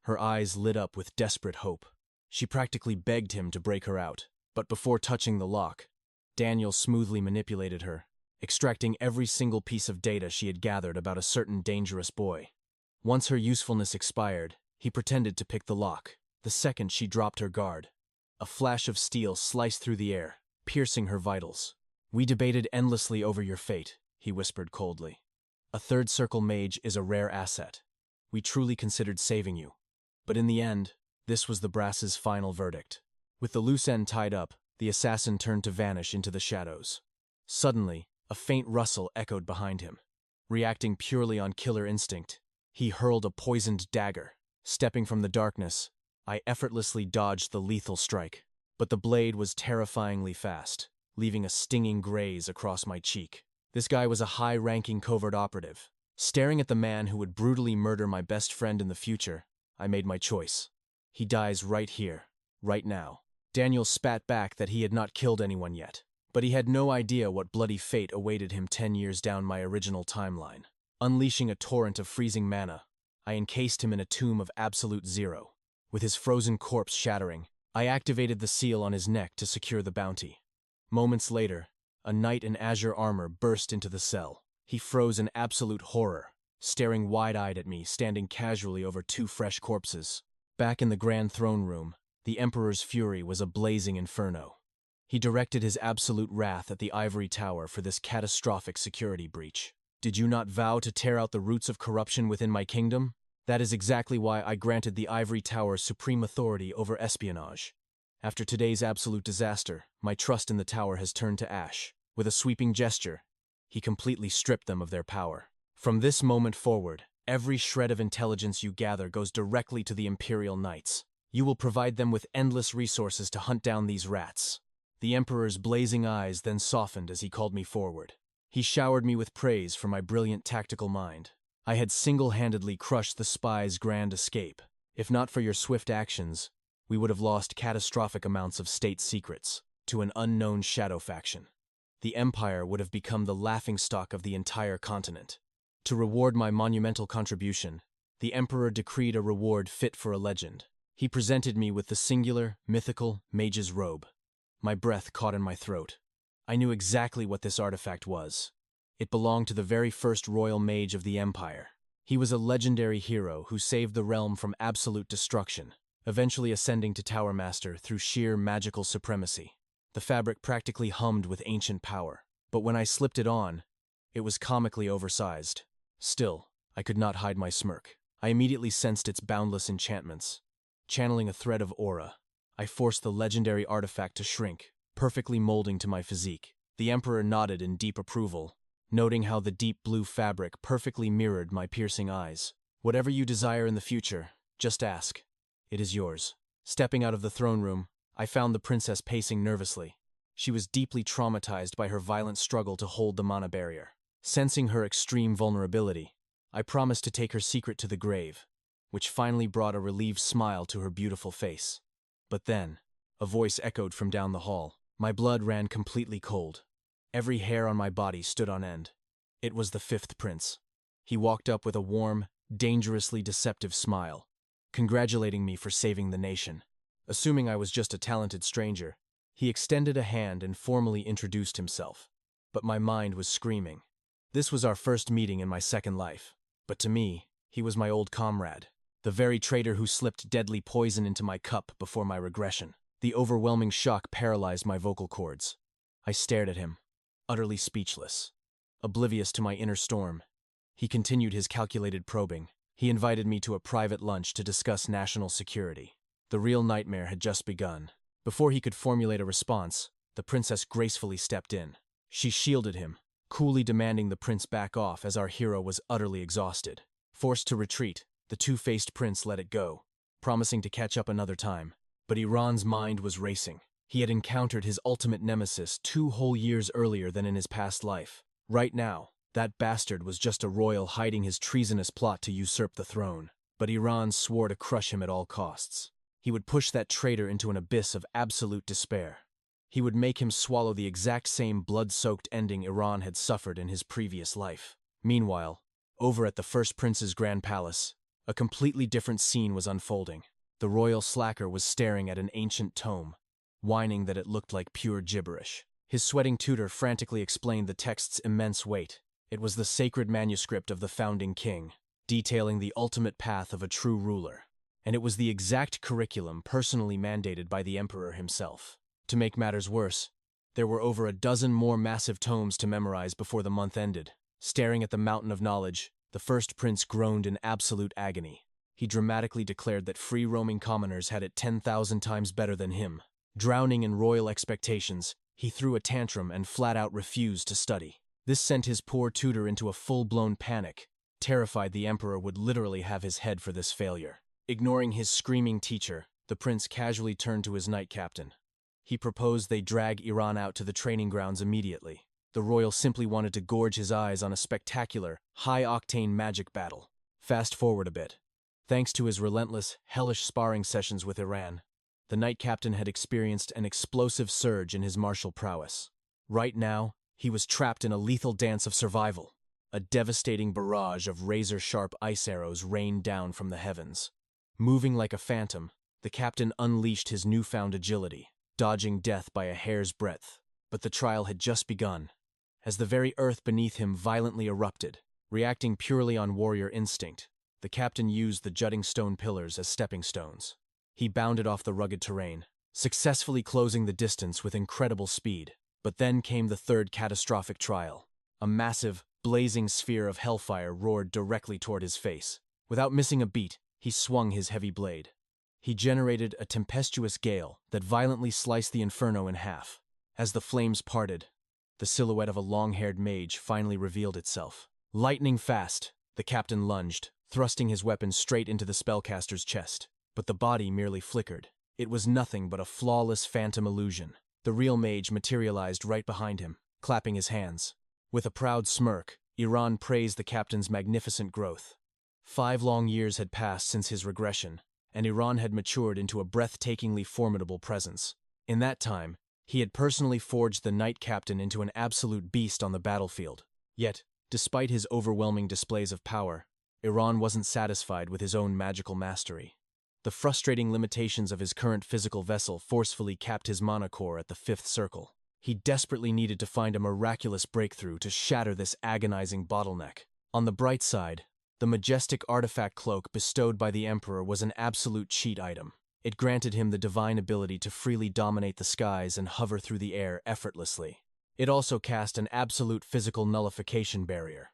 her eyes lit up with desperate hope. She practically begged him to break her out. But before touching the lock, Daniel smoothly manipulated her, extracting every single piece of data she had gathered about a certain dangerous boy. Once her usefulness expired, he pretended to pick the lock. The second she dropped her guard, a flash of steel sliced through the air, piercing her vitals. "We debated endlessly over your fate," he whispered coldly. "A third circle mage is a rare asset. We truly considered saving you. But in the end, this was the brass's final verdict." With the loose end tied up, the assassin turned to vanish into the shadows. Suddenly, a faint rustle echoed behind him. Reacting purely on killer instinct, he hurled a poisoned dagger. Stepping from the darkness, I effortlessly dodged the lethal strike. But the blade was terrifyingly fast, leaving a stinging graze across my cheek. This guy was a high-ranking covert operative. Staring at the man who would brutally murder my best friend in the future, I made my choice. He dies right here, right now. Daniel spat back that he had not killed anyone yet, but he had no idea what bloody fate awaited him 10 years down my original timeline. Unleashing a torrent of freezing mana, I encased him in a tomb of absolute zero. With his frozen corpse shattering, I activated the seal on his neck to secure the bounty. Moments later, a knight in azure armor burst into the cell. He froze in absolute horror, staring wide-eyed at me, standing casually over 2 fresh corpses. Back in the grand throne room, the Emperor's fury was a blazing inferno. He directed his absolute wrath at the ivory tower for this catastrophic security breach. "Did you not vow to tear out the roots of corruption within my kingdom? That is exactly why I granted the ivory tower supreme authority over espionage. After today's absolute disaster, my trust in the tower has turned to ash." With a sweeping gesture, he completely stripped them of their power. "From this moment forward, every shred of intelligence you gather goes directly to the Imperial Knights. You will provide them with endless resources to hunt down these rats." The Emperor's blazing eyes then softened as he called me forward. He showered me with praise for my brilliant tactical mind. I had single-handedly crushed the spy's grand escape. If not for your swift actions, we would have lost catastrophic amounts of state secrets to an unknown shadow faction. The Empire would have become the laughingstock of the entire continent. To reward my monumental contribution, the Emperor decreed a reward fit for a legend. He presented me with the singular, mythical mage's robe. My breath caught in my throat. I knew exactly what this artifact was. It belonged to the very first royal mage of the empire. He was a legendary hero who saved the realm from absolute destruction, eventually ascending to Tower Master through sheer magical supremacy. The fabric practically hummed with ancient power, but when I slipped it on, it was comically oversized. Still, I could not hide my smirk. I immediately sensed its boundless enchantments. Channeling a thread of aura, I forced the legendary artifact to shrink, perfectly molding to my physique. The Emperor nodded in deep approval, noting how the deep blue fabric perfectly mirrored my piercing eyes. "Whatever you desire in the future, just ask. It is yours." Stepping out of the throne room, I found the princess pacing nervously. She was deeply traumatized by her violent struggle to hold the mana barrier. Sensing her extreme vulnerability, I promised to take her secret to the grave, which finally brought a relieved smile to her beautiful face. But then, a voice echoed from down the hall. My blood ran completely cold. Every hair on my body stood on end. It was the fifth prince. He walked up with a warm, dangerously deceptive smile, congratulating me for saving the nation. Assuming I was just a talented stranger, he extended a hand and formally introduced himself. But my mind was screaming. This was our first meeting in my second life. But to me, he was my old comrade, the very traitor who slipped deadly poison into my cup before my regression. The overwhelming shock paralyzed my vocal cords. I stared at him, utterly speechless, oblivious to my inner storm. He continued his calculated probing. He invited me to a private lunch to discuss national security. The real nightmare had just begun. Before he could formulate a response, the princess gracefully stepped in. She shielded him, coolly demanding the prince back off as our hero was utterly exhausted. Forced to retreat, the two-faced prince let it go, promising to catch up another time. But Iran's mind was racing. He had encountered his ultimate nemesis 2 whole years earlier than in his past life. Right now, that bastard was just a royal hiding his treasonous plot to usurp the throne. But Iran swore to crush him at all costs. He would push that traitor into an abyss of absolute despair. He would make him swallow the exact same blood-soaked ending Iran had suffered in his previous life. Meanwhile, over at the First Prince's Grand Palace, a completely different scene was unfolding. The royal slacker was staring at an ancient tome, whining that it looked like pure gibberish. His sweating tutor frantically explained the text's immense weight. It was the sacred manuscript of the founding king, detailing the ultimate path of a true ruler. And it was the exact curriculum personally mandated by the emperor himself. To make matters worse, there were over a dozen more massive tomes to memorize before the month ended. Staring at the mountain of knowledge, the first prince groaned in absolute agony. He dramatically declared that free-roaming commoners had it 10,000 times better than him. Drowning in royal expectations, he threw a tantrum and flat-out refused to study. This sent his poor tutor into a full-blown panic, terrified the emperor would literally have his head for this failure. Ignoring his screaming teacher, the prince casually turned to his knight captain. He proposed they drag Iran out to the training grounds immediately. The royal simply wanted to gorge his eyes on a spectacular, high-octane magic battle. Fast forward a bit. Thanks to his relentless, hellish sparring sessions with Iran, the knight captain had experienced an explosive surge in his martial prowess. Right now, he was trapped in a lethal dance of survival. A devastating barrage of razor-sharp ice arrows rained down from the heavens. Moving like a phantom, the captain unleashed his newfound agility, dodging death by a hair's breadth. But the trial had just begun, as the very earth beneath him violently erupted. Reacting purely on warrior instinct, the captain used the jutting stone pillars as stepping stones. He bounded off the rugged terrain, successfully closing the distance with incredible speed. But then came the third catastrophic trial. A massive, blazing sphere of hellfire roared directly toward his face. Without missing a beat, he swung his heavy blade. He generated a tempestuous gale that violently sliced the inferno in half. As the flames parted, the silhouette of a long-haired mage finally revealed itself. Lightning fast, the captain lunged, thrusting his weapon straight into the spellcaster's chest. But the body merely flickered. It was nothing but a flawless phantom illusion. The real mage materialized right behind him, clapping his hands. With a proud smirk, Iran praised the captain's magnificent growth. 5 long years had passed since his regression, and Iran had matured into a breathtakingly formidable presence. In that time, he had personally forged the knight captain into an absolute beast on the battlefield. Yet, despite his overwhelming displays of power, Iran wasn't satisfied with his own magical mastery. The frustrating limitations of his current physical vessel forcefully capped his mana core at the 5th circle. He desperately needed to find a miraculous breakthrough to shatter this agonizing bottleneck. On the bright side, the majestic artifact cloak bestowed by the Emperor was an absolute cheat item. It granted him the divine ability to freely dominate the skies and hover through the air effortlessly. It also cast an absolute physical nullification barrier.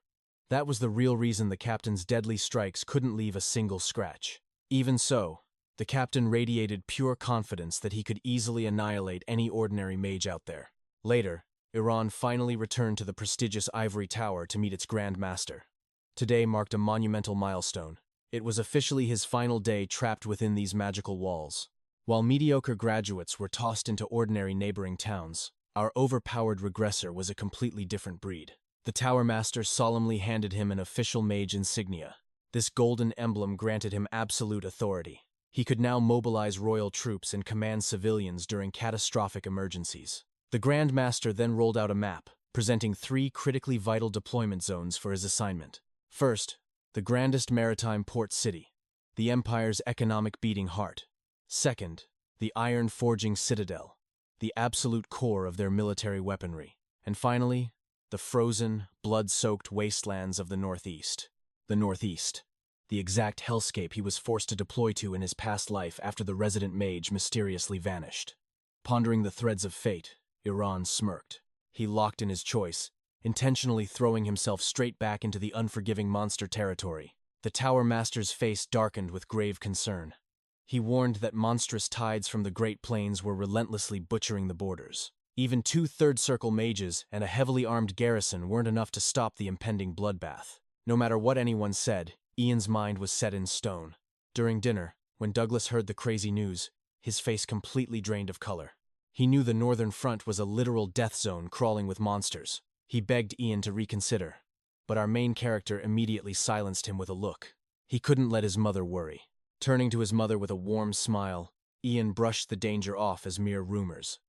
That was the real reason the captain's deadly strikes couldn't leave a single scratch. Even so, the captain radiated pure confidence that he could easily annihilate any ordinary mage out there. Later, Iran finally returned to the prestigious Ivory Tower to meet its Grand Master. Today marked a monumental milestone. It was officially his final day trapped within these magical walls. While mediocre graduates were tossed into ordinary neighboring towns, our overpowered regressor was a completely different breed. The Tower Master solemnly handed him an official mage insignia. This golden emblem granted him absolute authority. He could now mobilize royal troops and command civilians during catastrophic emergencies. The Grand Master then rolled out a map, presenting 3 critically vital deployment zones for his assignment. First, the grandest maritime port city, the Empire's economic beating heart. Second, the iron-forging citadel, the absolute core of their military weaponry. And finally, the frozen, blood-soaked wastelands of the Northeast. The Northeast, the exact hellscape he was forced to deploy to in his past life after the resident mage mysteriously vanished. Pondering the threads of fate, Iran smirked. He locked in his choice, intentionally throwing himself straight back into the unforgiving monster territory. The Tower Master's face darkened with grave concern. He warned that monstrous tides from the Great Plains were relentlessly butchering the borders. Even 2 third-circle mages and a heavily armed garrison weren't enough to stop the impending bloodbath. No matter what anyone said, Ian's mind was set in stone. During dinner, when Douglas heard the crazy news, his face completely drained of color. He knew the northern front was a literal death zone crawling with monsters. He begged Ian to reconsider, but our main character immediately silenced him with a look. He couldn't let his mother worry. Turning to his mother with a warm smile, Ian brushed the danger off as mere rumors.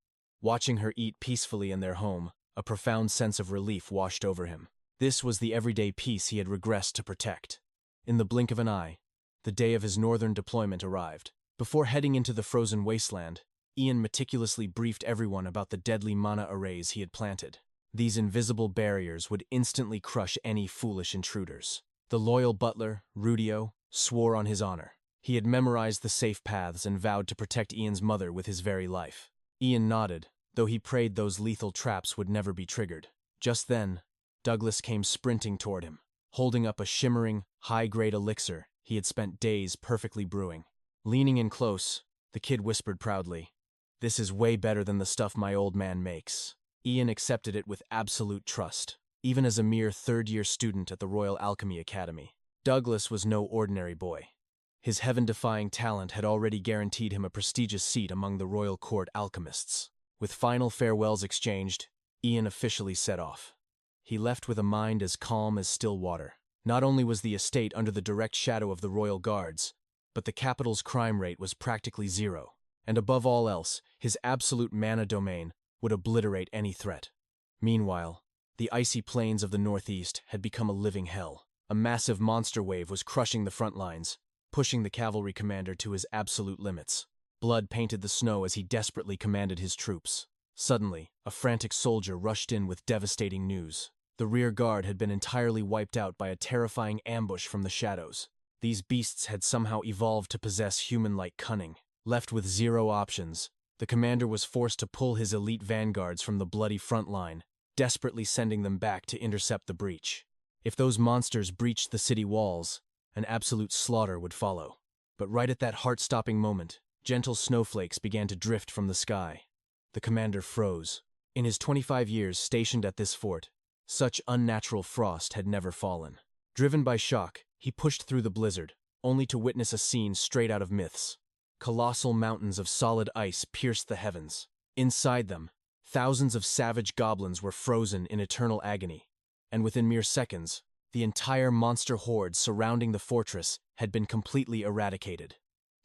Watching her eat peacefully in their home, a profound sense of relief washed over him. This was the everyday peace he had regressed to protect. In the blink of an eye, the day of his northern deployment arrived. Before heading into the frozen wasteland, Ian meticulously briefed everyone about the deadly mana arrays he had planted. These invisible barriers would instantly crush any foolish intruders. The loyal butler, Rudio, swore on his honor. He had memorized the safe paths and vowed to protect Ian's mother with his very life. Ian nodded, though he prayed those lethal traps would never be triggered. Just then, Douglas came sprinting toward him, holding up a shimmering, high-grade elixir he had spent days perfectly brewing. Leaning in close, the kid whispered proudly, "This is way better than the stuff my old man makes." Ian accepted it with absolute trust, even as a mere third-year student at the Royal Alchemy Academy. Douglas was no ordinary boy. His heaven-defying talent had already guaranteed him a prestigious seat among the royal court alchemists. With final farewells exchanged, Ian officially set off. He left with a mind as calm as still water. Not only was the estate under the direct shadow of the royal guards, but the capital's crime rate was practically zero. And above all else, his absolute mana domain would obliterate any threat. Meanwhile, the icy plains of the Northeast had become a living hell. A massive monster wave was crushing the front lines, pushing the cavalry commander to his absolute limits. Blood painted the snow as he desperately commanded his troops. Suddenly, a frantic soldier rushed in with devastating news. The rear guard had been entirely wiped out by a terrifying ambush from the shadows. These beasts had somehow evolved to possess human-like cunning. Left with zero options, the commander was forced to pull his elite vanguards from the bloody front line, desperately sending them back to intercept the breach. If those monsters breached the city walls, an absolute slaughter would follow. But right at that heart-stopping moment, gentle snowflakes began to drift from the sky. The commander froze. In his 25 years stationed at this fort, such unnatural frost had never fallen. Driven by shock, he pushed through the blizzard, only to witness a scene straight out of myths. Colossal mountains of solid ice pierced the heavens. Inside them, thousands of savage goblins were frozen in eternal agony. And within mere seconds, the entire monster horde surrounding the fortress had been completely eradicated.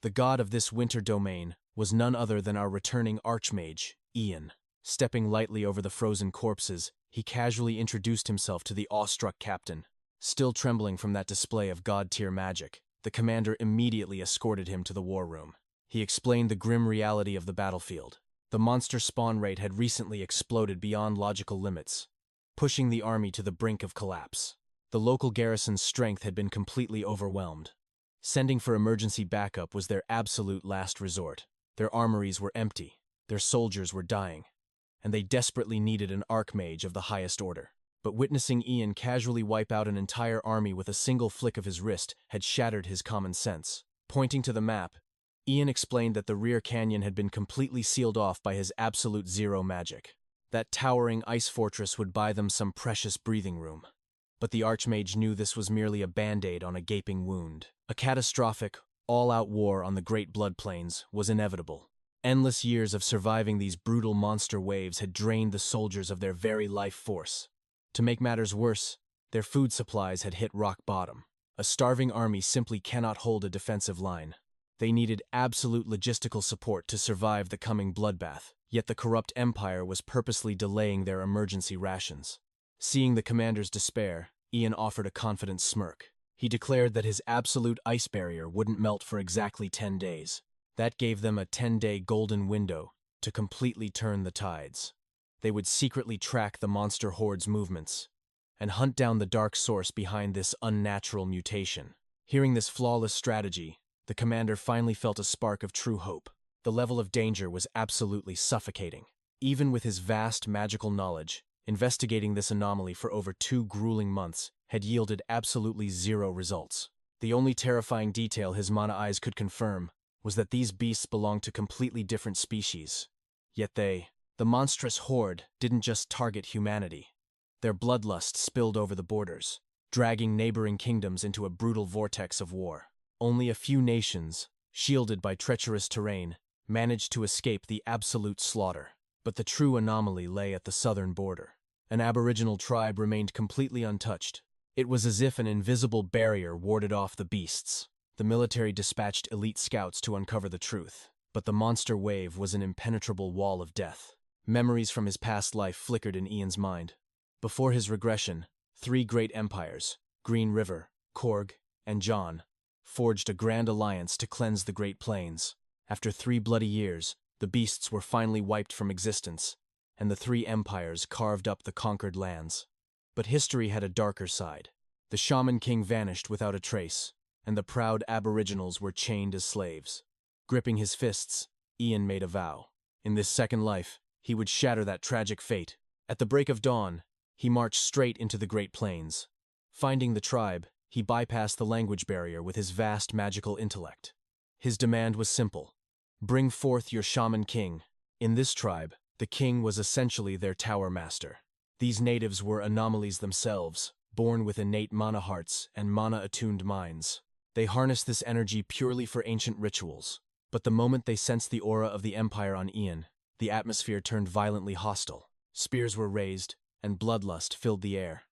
The god of this winter domain was none other than our returning archmage, Ian. Stepping lightly over the frozen corpses, he casually introduced himself to the awestruck captain. Still trembling from that display of god-tier magic, The commander immediately escorted him to the war room. He explained the grim reality of the battlefield. The monster spawn rate had recently exploded beyond logical limits, pushing the army to the brink of collapse. The local garrison's strength had been completely overwhelmed. Sending for emergency backup was their absolute last resort. Their armories were empty, their soldiers were dying, and they desperately needed an archmage of the highest order. But witnessing Ian casually wipe out an entire army with a single flick of his wrist had shattered his common sense. Pointing to the map, Ian explained that the rear canyon had been completely sealed off by his absolute zero magic. That towering ice fortress would buy them some precious breathing room. But the Archmage knew this was merely a band-aid on a gaping wound. A catastrophic, all-out war on the Great Blood Plains was inevitable. Endless years of surviving these brutal monster waves had drained the soldiers of their very life force. To make matters worse, their food supplies had hit rock bottom. A starving army simply cannot hold a defensive line. They needed absolute logistical support to survive the coming bloodbath, yet the corrupt empire was purposely delaying their emergency rations. Seeing the commander's despair, Ian offered a confident smirk. He declared that his absolute ice barrier wouldn't melt for exactly 10 days. That gave them a 10-day golden window to completely turn the tides. They would secretly track the monster horde's movements and hunt down the dark source behind this unnatural mutation. Hearing this flawless strategy, the commander finally felt a spark of true hope. The level of danger was absolutely suffocating. Even with his vast magical knowledge, investigating this anomaly for over 2 grueling months had yielded absolutely zero results. The only terrifying detail his mana eyes could confirm was that these beasts belonged to completely different species. Yet the monstrous horde, didn't just target humanity. Their bloodlust spilled over the borders, dragging neighboring kingdoms into a brutal vortex of war. Only a few nations, shielded by treacherous terrain, managed to escape the absolute slaughter. But the true anomaly lay at the southern border. An aboriginal tribe remained completely untouched. It was as if an invisible barrier warded off the beasts. The military dispatched elite scouts to uncover the truth, but the monster wave was an impenetrable wall of death. Memories from his past life flickered in Ian's mind. Before his regression, 3 great empires, Green River, Korg, and John, forged a grand alliance to cleanse the Great Plains. After 3 bloody years, the beasts were finally wiped from existence, and the 3 empires carved up the conquered lands. But history had a darker side. The Shaman King vanished without a trace, and the proud aboriginals were chained as slaves. Gripping his fists, Ian made a vow. In this second life, he would shatter that tragic fate. At the break of dawn, he marched straight into the Great Plains. Finding the tribe, he bypassed the language barrier with his vast magical intellect. His demand was simple: bring forth your Shaman King. In this tribe, the king was essentially their tower master. These natives were anomalies themselves, born with innate mana hearts and mana-attuned minds. They harnessed this energy purely for ancient rituals. But the moment they sensed the aura of the Empire on Ian, the atmosphere turned violently hostile. Spears were raised, and bloodlust filled the air.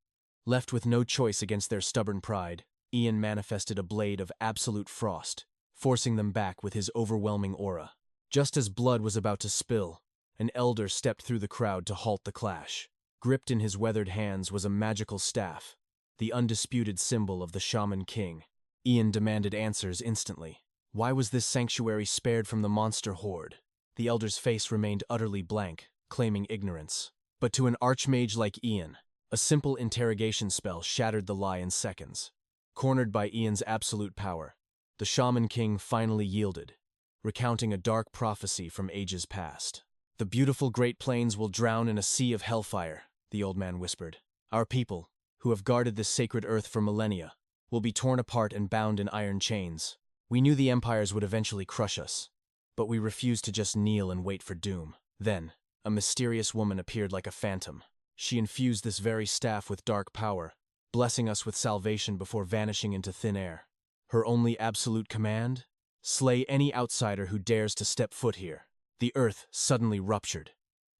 Left with no choice against their stubborn pride, Ian manifested a blade of absolute frost, forcing them back with his overwhelming aura. Just as blood was about to spill, an elder stepped through the crowd to halt the clash. Gripped in his weathered hands was a magical staff, the undisputed symbol of the Shaman King. Ian demanded answers instantly. Why was this sanctuary spared from the monster horde? The elder's face remained utterly blank, claiming ignorance. But to an archmage like Ian, a simple interrogation spell shattered the lie in seconds. Cornered by Ian's absolute power, the Shaman King finally yielded, recounting a dark prophecy from ages past. "The beautiful Great Plains will drown in a sea of hellfire," the old man whispered. "Our people, who have guarded this sacred earth for millennia, will be torn apart and bound in iron chains. We knew the empires would eventually crush us, but we refused to just kneel and wait for doom." Then, a mysterious woman appeared like a phantom. She infused this very staff with dark power, blessing us with salvation before vanishing into thin air. Her only absolute command? Slay any outsider who dares to step foot here. The earth suddenly ruptured.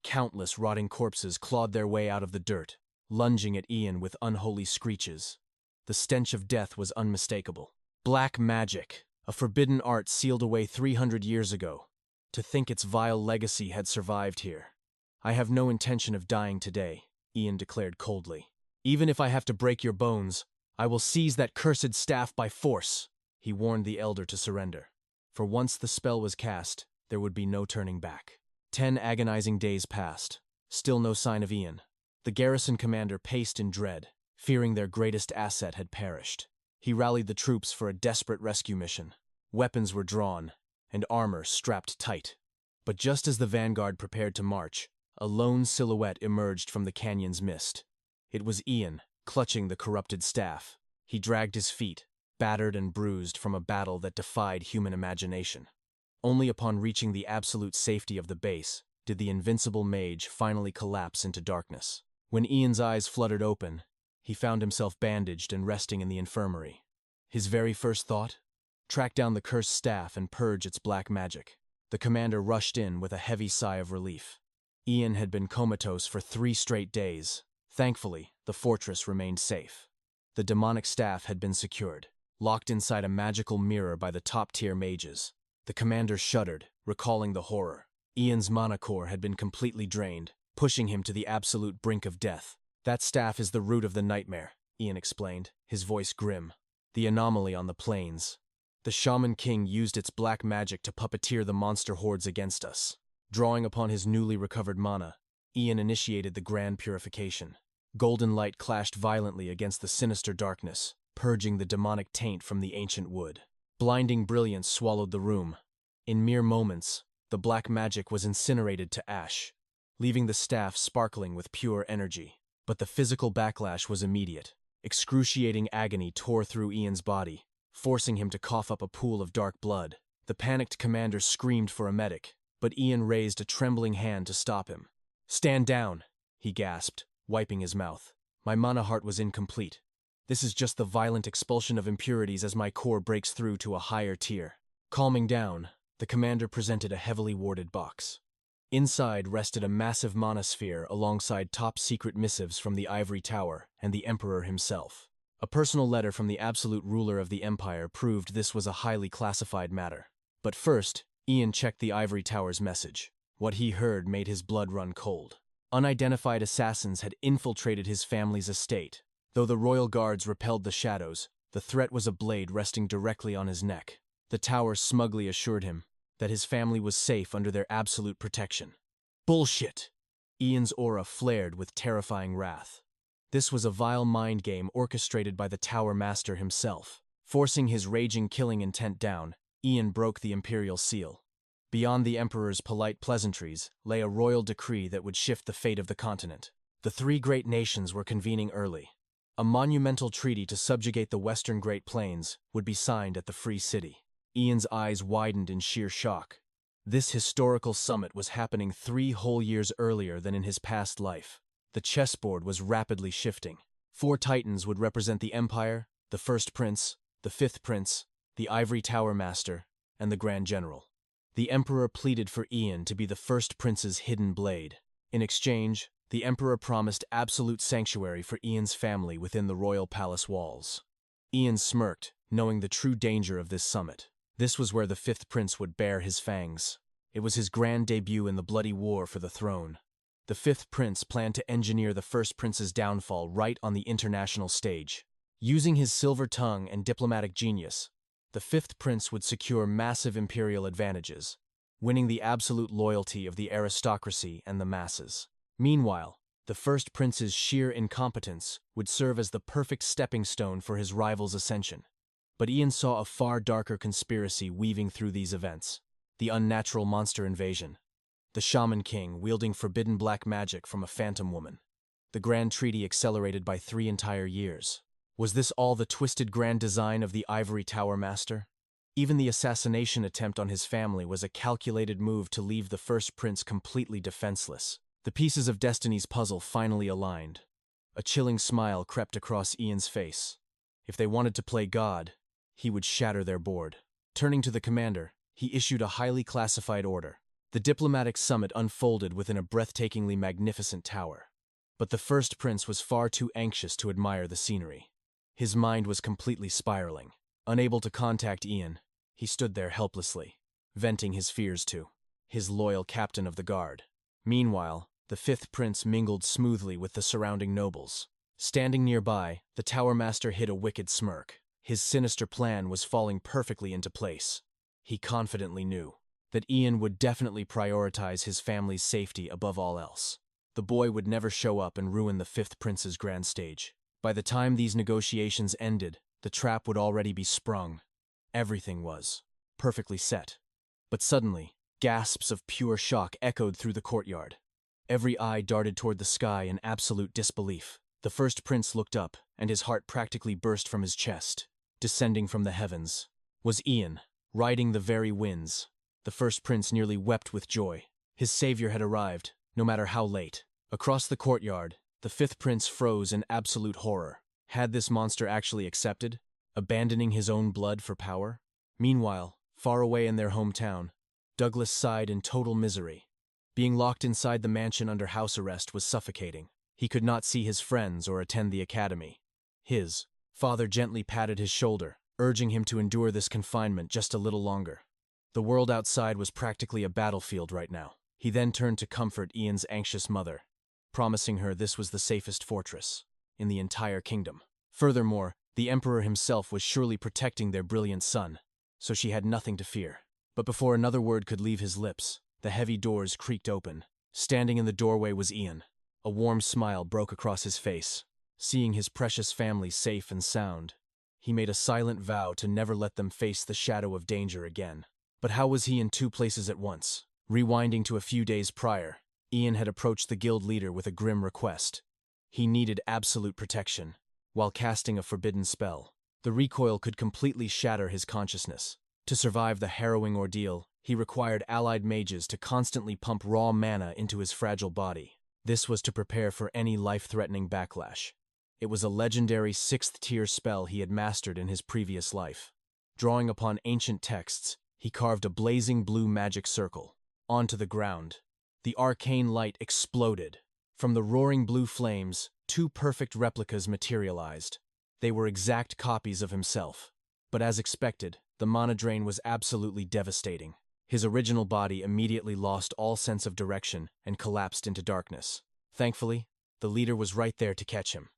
Countless rotting corpses clawed their way out of the dirt, lunging at Ian with unholy screeches. The stench of death was unmistakable. Black magic, a forbidden art sealed away 300 years ago. To think its vile legacy had survived here. "I have no intention of dying today," Ian declared coldly. "Even if I have to break your bones, I will seize that cursed staff by force." he warned the elder to surrender. For once the spell was cast, there would be no turning back. 10 agonizing days passed. Still no sign of Ian. The garrison commander paced in dread, fearing their greatest asset had perished. He rallied the troops for a desperate rescue mission. Weapons were drawn, and armor strapped tight. But just as the vanguard prepared to march, a lone silhouette emerged from the canyon's mist. It was Ian, clutching the corrupted staff. He dragged his feet, battered and bruised from a battle that defied human imagination. Only upon reaching the absolute safety of the base did the invincible mage finally collapse into darkness. When Ian's eyes fluttered open, he found himself bandaged and resting in the infirmary. His very first thought? Track down the cursed staff and purge its black magic. The commander rushed in with a heavy sigh of relief. Ian had been comatose for 3 straight days. Thankfully, the fortress remained safe. The demonic staff had been secured, locked inside a magical mirror by the top-tier mages. The commander shuddered, recalling the horror. Ian's mana core had been completely drained, pushing him to the absolute brink of death. That staff is the root of the nightmare, Ian explained, his voice grim. The anomaly on the plains. The Shaman King used its black magic to puppeteer the monster hordes against us. Drawing upon his newly recovered mana, Ian initiated the grand purification. Golden light clashed violently against the sinister darkness, purging the demonic taint from the ancient wood. Blinding brilliance swallowed the room. In mere moments, the black magic was incinerated to ash, leaving the staff sparkling with pure energy. But the physical backlash was immediate. Excruciating agony tore through Ian's body, forcing him to cough up a pool of dark blood. The panicked commander screamed for a medic, but Ian raised a trembling hand to stop him. "Stand down," he gasped, wiping his mouth. "My mana heart was incomplete. This is just the violent expulsion of impurities as my core breaks through to a higher tier." Calming down, the commander presented a heavily warded box. Inside rested a massive mana sphere alongside top-secret missives from the Ivory Tower and the Emperor himself. A personal letter from the absolute ruler of the Empire proved this was a highly classified matter. But first, Ian checked the Ivory Tower's message. What he heard made his blood run cold. Unidentified assassins had infiltrated his family's estate. Though the royal guards repelled the shadows, the threat was a blade resting directly on his neck. The tower smugly assured him that his family was safe under their absolute protection. Bullshit! Ian's aura flared with terrifying wrath. This was a vile mind game orchestrated by the Tower Master himself. Forcing his raging killing intent down, Ian broke the imperial seal. Beyond the Emperor's polite pleasantries lay a royal decree that would shift the fate of the continent. The 3 great nations were convening early. A monumental treaty to subjugate the western Great Plains would be signed at the Free City. Ian's eyes widened in sheer shock. This historical summit was happening 3 whole years earlier than in his past life. The chessboard was rapidly shifting. 4 titans would represent the Empire, the First Prince, the Fifth Prince, the Ivory Tower Master, and the Grand General. The Emperor pleaded for Ian to be the First Prince's hidden blade. In exchange, the Emperor promised absolute sanctuary for Ian's family within the royal palace walls. Ian smirked, knowing the true danger of this summit. This was where the Fifth Prince would bare his fangs. It was his grand debut in the bloody war for the throne. The Fifth Prince planned to engineer the First Prince's downfall right on the international stage. Using his silver tongue and diplomatic genius, the Fifth Prince would secure massive imperial advantages, winning the absolute loyalty of the aristocracy and the masses. Meanwhile, the First Prince's sheer incompetence would serve as the perfect stepping stone for his rival's ascension. But Ian saw a far darker conspiracy weaving through these events. The unnatural monster invasion. The Shaman King wielding forbidden black magic from a phantom woman. The grand treaty accelerated by 3 entire years. Was this all the twisted grand design of the Ivory Tower Master? Even the assassination attempt on his family was a calculated move to leave the First Prince completely defenseless. The pieces of Destiny's puzzle finally aligned. A chilling smile crept across Ian's face. If they wanted to play God, he would shatter their board. Turning to the commander, he issued a highly classified order. The diplomatic summit unfolded within a breathtakingly magnificent tower. But the First Prince was far too anxious to admire the scenery. His mind was completely spiraling. Unable to contact Ian, he stood there helplessly, venting his fears to his loyal captain of the guard. Meanwhile, the Fifth Prince mingled smoothly with the surrounding nobles. Standing nearby, the Tower Master hid a wicked smirk. His sinister plan was falling perfectly into place. He confidently knew that Ian would definitely prioritize his family's safety above all else. The boy would never show up and ruin the fifth prince's grand stage. By the time these negotiations ended, the trap would already be sprung. Everything was perfectly set. But suddenly, gasps of pure shock echoed through the courtyard. Every eye darted toward the sky in absolute disbelief. The first prince looked up, and his heart practically burst from his chest. Descending from the heavens was Ian, riding the very winds. The first prince nearly wept with joy. His savior had arrived, no matter how late. Across the courtyard, the fifth prince froze in absolute horror. Had this monster actually accepted, abandoning his own blood for power? Meanwhile, far away in their hometown, Douglas sighed in total misery. Being locked inside the mansion under house arrest was suffocating. He could not see his friends or attend the academy. His father gently patted his shoulder, urging him to endure this confinement just a little longer. The world outside was practically a battlefield right now. He then turned to comfort Ian's anxious mother, promising her this was the safest fortress in the entire kingdom. Furthermore, the emperor himself was surely protecting their brilliant son, so she had nothing to fear. But before another word could leave his lips, the heavy doors creaked open. Standing in the doorway was Ian. A warm smile broke across his face. Seeing his precious family safe and sound, he made a silent vow to never let them face the shadow of danger again. But how was he in two places at once? Rewinding to a few days prior, Ian had approached the guild leader with a grim request. He needed absolute protection, while casting a forbidden spell. The recoil could completely shatter his consciousness. To survive the harrowing ordeal, he required allied mages to constantly pump raw mana into his fragile body. This was to prepare for any life-threatening backlash. It was a legendary 6th-tier spell he had mastered in his previous life. Drawing upon ancient texts, he carved a blazing blue magic circle. Onto the ground, the arcane light exploded. From the roaring blue flames, 2 perfect replicas materialized. They were exact copies of himself. But as expected, the mana drain was absolutely devastating. His original body immediately lost all sense of direction and collapsed into darkness. Thankfully, the leader was right there to catch him.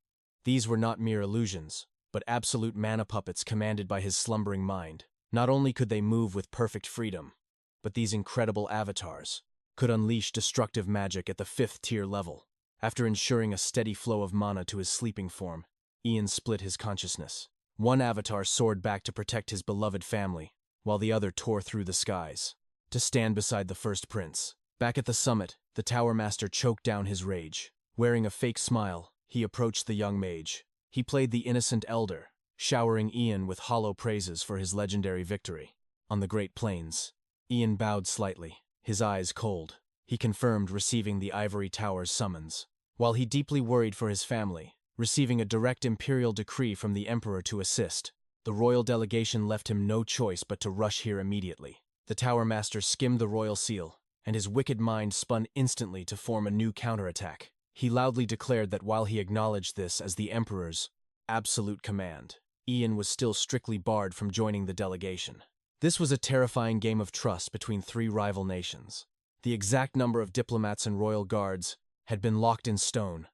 These were not mere illusions, but absolute mana puppets commanded by his slumbering mind. Not only could they move with perfect freedom, but these incredible avatars could unleash destructive magic at the 5th-tier level. After ensuring a steady flow of mana to his sleeping form, Ian split his consciousness. One avatar soared back to protect his beloved family, while the other tore through the skies to stand beside the first prince. Back at the summit, the Tower Master choked down his rage. Wearing a fake smile, he approached the young mage. He played the innocent elder, showering Ian with hollow praises for his legendary victory. On the Great Plains, Ian bowed slightly, his eyes cold. He confirmed receiving the Ivory Tower's summons. While he deeply worried for his family, receiving a direct imperial decree from the emperor to assist, the royal delegation left him no choice but to rush here immediately. The Tower Master skimmed the royal seal, and his wicked mind spun instantly to form a new counterattack. He loudly declared that while he acknowledged this as the emperor's absolute command, Ian was still strictly barred from joining the delegation. This was a terrifying game of trust between 3 rival nations. The exact number of diplomats and royal guards had been locked in stone.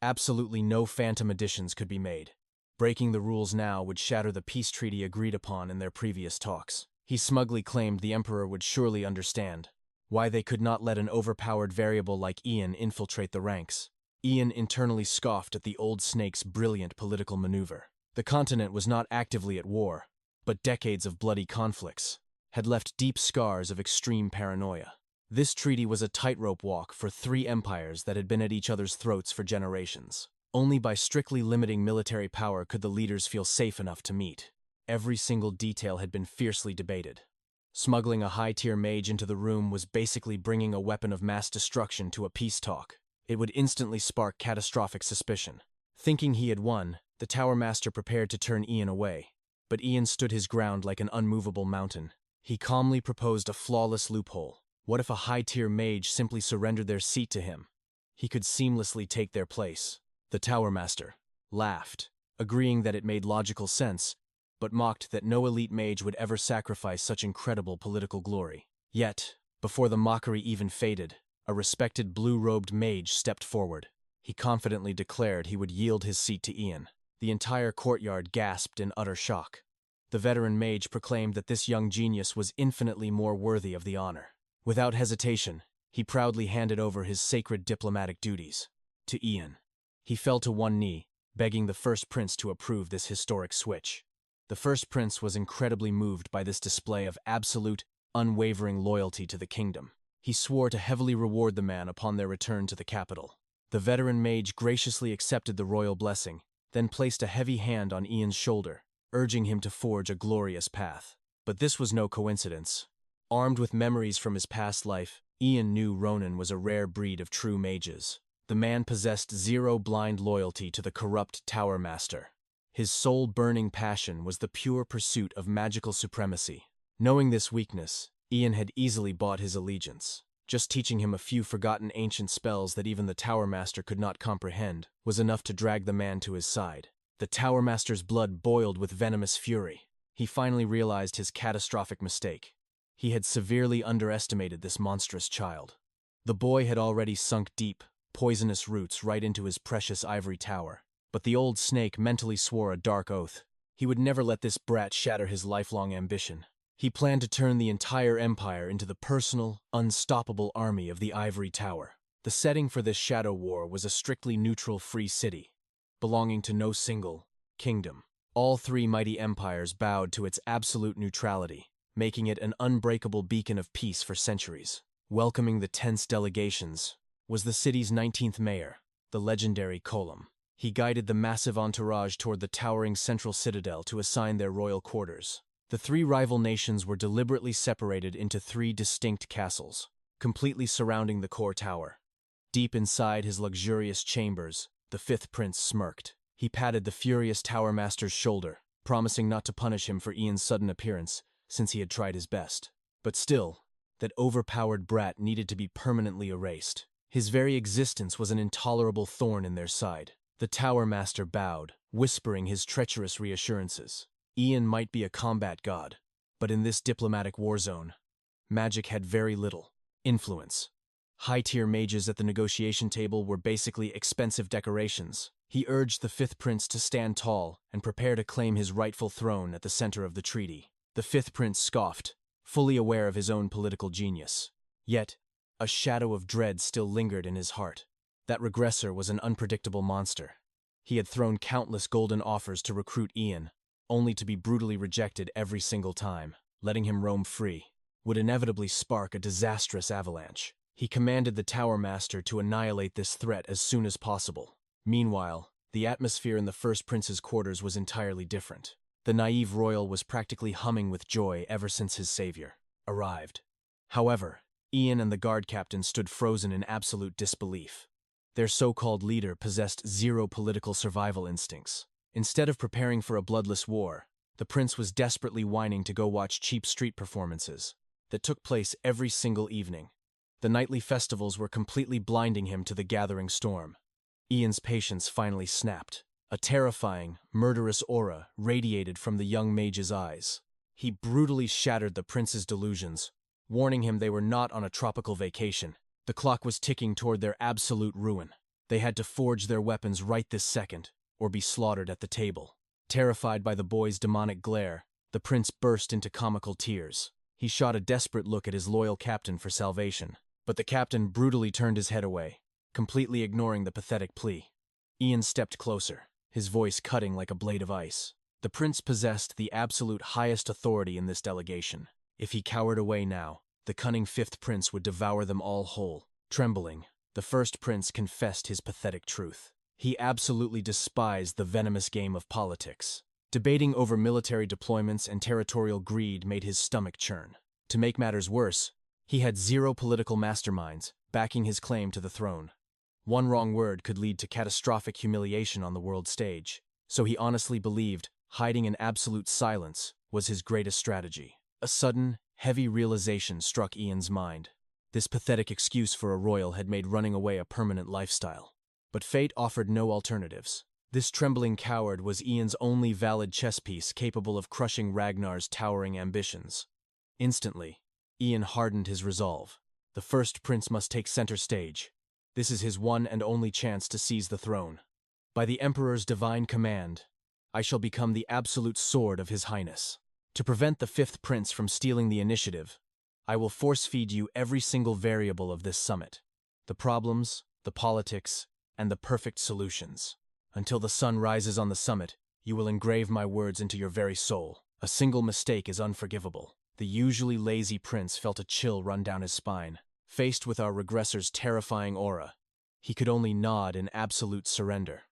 Absolutely no phantom additions could be made. Breaking the rules now would shatter the peace treaty agreed upon in their previous talks. He smugly claimed the emperor would surely understand why they could not let an overpowered variable like Ian infiltrate the ranks. Ian internally scoffed at the old snake's brilliant political maneuver. The continent was not actively at war, but decades of bloody conflicts had left deep scars of extreme paranoia. This treaty was a tightrope walk for 3 empires that had been at each other's throats for generations. Only by strictly limiting military power could the leaders feel safe enough to meet. Every single detail had been fiercely debated. Smuggling a high-tier mage into the room was basically bringing a weapon of mass destruction to a peace talk. It would instantly spark catastrophic suspicion. Thinking he had won, the Tower Master prepared to turn Ian away. But Ian stood his ground like an unmovable mountain. He calmly proposed a flawless loophole. What if a high-tier mage simply surrendered their seat to him? He could seamlessly take their place. The Tower Master laughed, agreeing that it made logical sense, but mocked that no elite mage would ever sacrifice such incredible political glory. Yet, before the mockery even faded, a respected blue-robed mage stepped forward. He confidently declared he would yield his seat to Ian. The entire courtyard gasped in utter shock. The veteran mage proclaimed that this young genius was infinitely more worthy of the honor. Without hesitation, he proudly handed over his sacred diplomatic duties to Ian. He fell to one knee, begging the first prince to approve this historic switch. The first prince was incredibly moved by this display of absolute, unwavering loyalty to the kingdom. He swore to heavily reward the man upon their return to the capital. The veteran mage graciously accepted the royal blessing, then placed a heavy hand on Ian's shoulder, urging him to forge a glorious path. But this was no coincidence. Armed with memories from his past life, Ian knew Ronan was a rare breed of true mages. The man possessed zero blind loyalty to the corrupt Tower Master. His soul-burning passion was the pure pursuit of magical supremacy. Knowing this weakness, Ian had easily bought his allegiance. Just teaching him a few forgotten ancient spells that even the Tower Master could not comprehend was enough to drag the man to his side. The Tower Master's blood boiled with venomous fury. He finally realized his catastrophic mistake. He had severely underestimated this monstrous child. The boy had already sunk deep, poisonous roots right into his precious ivory tower. But the old snake mentally swore a dark oath. He would never let this brat shatter his lifelong ambition. He planned to turn the entire empire into the personal, unstoppable army of the ivory tower. The setting for this shadow war was a strictly neutral free city, belonging to no single kingdom. All three mighty empires bowed to its absolute neutrality, making it an unbreakable beacon of peace for centuries. Welcoming the tense delegations was the city's 19th mayor, the legendary Kolum. He guided the massive entourage toward the towering central citadel to assign their royal quarters. The three rival nations were deliberately separated into three distinct castles, completely surrounding the core tower. Deep inside his luxurious chambers, the fifth prince smirked. He patted the furious Tower Master's shoulder, promising not to punish him for Ian's sudden appearance, since he had tried his best. But still, that overpowered brat needed to be permanently erased. His very existence was an intolerable thorn in their side. The Tower Master bowed, whispering his treacherous reassurances. Ian might be a combat god, but in this diplomatic war zone, magic had very little influence. High-tier mages at the negotiation table were basically expensive decorations. He urged the fifth prince to stand tall and prepare to claim his rightful throne at the center of the treaty. The fifth prince scoffed, fully aware of his own political genius. Yet, a shadow of dread still lingered in his heart. That regressor was an unpredictable monster. He had thrown countless golden offers to recruit Ian, only to be brutally rejected every single time. Letting him roam free would inevitably spark a disastrous avalanche. He commanded the Tower Master to annihilate this threat as soon as possible. Meanwhile, the atmosphere in the first prince's quarters was entirely different. The naive royal was practically humming with joy ever since his savior arrived. However, Ian and the guard captain stood frozen in absolute disbelief. Their so-called leader possessed zero political survival instincts. Instead of preparing for a bloodless war, the prince was desperately whining to go watch cheap street performances that took place every single evening. The nightly festivals were completely blinding him to the gathering storm. Ian's patience finally snapped. A terrifying, murderous aura radiated from the young mage's eyes. He brutally shattered the prince's delusions, warning him they were not on a tropical vacation. The clock was ticking toward their absolute ruin. They had to forge their weapons right this second, or be slaughtered at the table. Terrified by the boy's demonic glare, the prince burst into comical tears. He shot a desperate look at his loyal captain for salvation, but the captain brutally turned his head away, completely ignoring the pathetic plea. Ian stepped closer, his voice cutting like a blade of ice. The prince possessed the absolute highest authority in this delegation. If he cowered away now, the cunning fifth prince would devour them all whole. Trembling, the first prince confessed his pathetic truth. He absolutely despised the venomous game of politics. Debating over military deployments and territorial greed made his stomach churn. To make matters worse, he had zero political masterminds backing his claim to the throne. One wrong word could lead to catastrophic humiliation on the world stage, so he honestly believed hiding in absolute silence was his greatest strategy. A sudden, heavy realization struck Ian's mind. This pathetic excuse for a royal had made running away a permanent lifestyle. But fate offered no alternatives. This trembling coward was Ian's only valid chess piece capable of crushing Ragnar's towering ambitions. Instantly, Ian hardened his resolve. The first prince must take center stage. This is his one and only chance to seize the throne. By the Emperor's divine command, I shall become the absolute sword of His Highness. To prevent the fifth prince from stealing the initiative, I will force-feed you every single variable of this summit. The problems, the politics, and the perfect solutions. Until the sun rises on the summit, you will engrave my words into your very soul. A single mistake is unforgivable. The usually lazy prince felt a chill run down his spine. Faced with our regressor's terrifying aura, he could only nod in absolute surrender.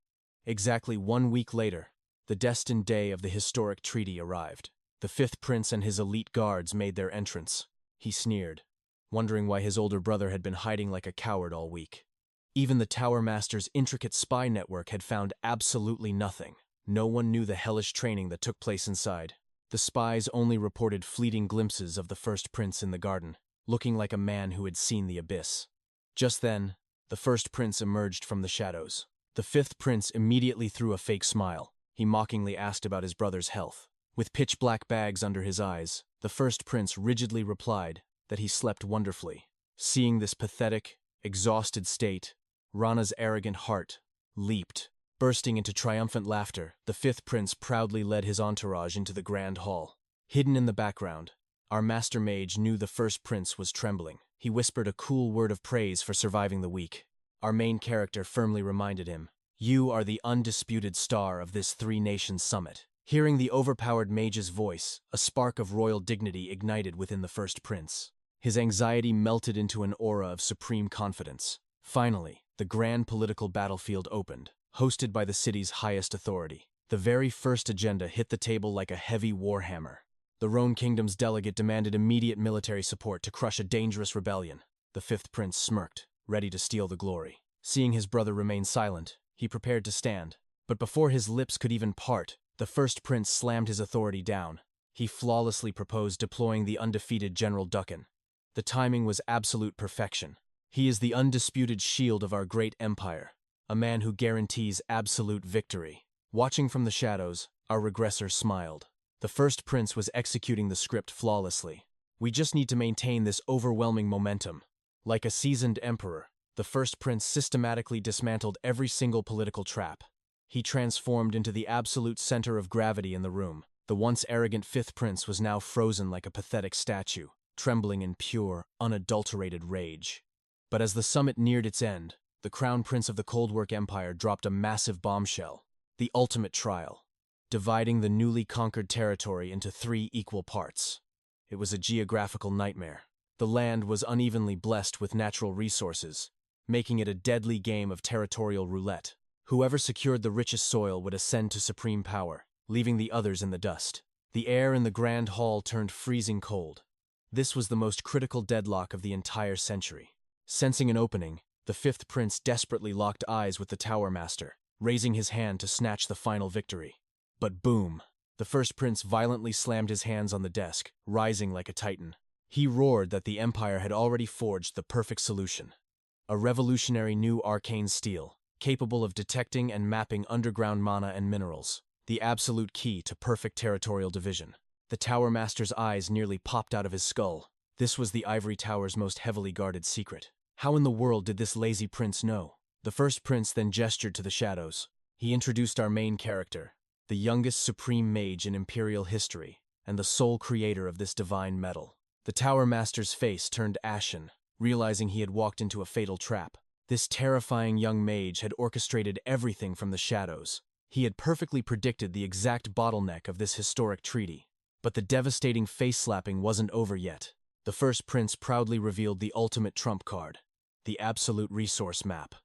Exactly 1 week later, the destined day of the historic treaty arrived. The fifth prince and his elite guards made their entrance. He sneered, wondering why his older brother had been hiding like a coward all week. Even the Tower Master's intricate spy network had found absolutely nothing. No one knew the hellish training that took place inside. The spies only reported fleeting glimpses of the first prince in the garden, looking like a man who had seen the abyss. Just then, the first prince emerged from the shadows. The fifth prince immediately threw a fake smile. He mockingly asked about his brother's health. With pitch-black bags under his eyes, the first prince rigidly replied that he slept wonderfully. Seeing this pathetic, exhausted state, Rana's arrogant heart leaped. Bursting into triumphant laughter, the fifth prince proudly led his entourage into the grand hall. Hidden in the background, our master mage knew the first prince was trembling. He whispered a cool word of praise for surviving the week. Our main character firmly reminded him, "You are the undisputed star of this three-nation summit." Hearing the overpowered mage's voice, a spark of royal dignity ignited within the first prince. His anxiety melted into an aura of supreme confidence. Finally, the grand political battlefield opened, hosted by the city's highest authority. The very first agenda hit the table like a heavy warhammer. The Rhone Kingdom's delegate demanded immediate military support to crush a dangerous rebellion. The fifth prince smirked, ready to steal the glory. Seeing his brother remain silent, he prepared to stand. But before his lips could even part, the first prince slammed his authority down. He flawlessly proposed deploying the undefeated General Dukan. The timing was absolute perfection. He is the undisputed shield of our great empire, a man who guarantees absolute victory. Watching from the shadows, our regressor smiled. The first prince was executing the script flawlessly. We just need to maintain this overwhelming momentum. Like a seasoned emperor, the first prince systematically dismantled every single political trap. He transformed into the absolute center of gravity in the room. The once arrogant fifth prince was now frozen like a pathetic statue, trembling in pure, unadulterated rage. But as the summit neared its end, the crown prince of the Coldwork Empire dropped a massive bombshell, the ultimate trial, dividing the newly conquered territory into 3 equal parts. It was a geographical nightmare. The land was unevenly blessed with natural resources, making it a deadly game of territorial roulette. Whoever secured the richest soil would ascend to supreme power, leaving the others in the dust. The air in the grand hall turned freezing cold. This was the most critical deadlock of the entire century. Sensing an opening, the fifth prince desperately locked eyes with the Tower Master, raising his hand to snatch the final victory. But boom! The first prince violently slammed his hands on the desk, rising like a titan. He roared that the Empire had already forged the perfect solution. A revolutionary new arcane steel, capable of detecting and mapping underground mana and minerals, the absolute key to perfect territorial division. The Tower Master's eyes nearly popped out of his skull. This was the Ivory Tower's most heavily guarded secret. How in the world did this lazy prince know? The first prince then gestured to the shadows. He introduced our main character, the youngest supreme mage in Imperial history, and the sole creator of this divine metal. The Tower Master's face turned ashen, realizing he had walked into a fatal trap. This terrifying young mage had orchestrated everything from the shadows. He had perfectly predicted the exact bottleneck of this historic treaty. But the devastating face-slapping wasn't over yet. The first prince proudly revealed the ultimate trump card, the absolute resource map.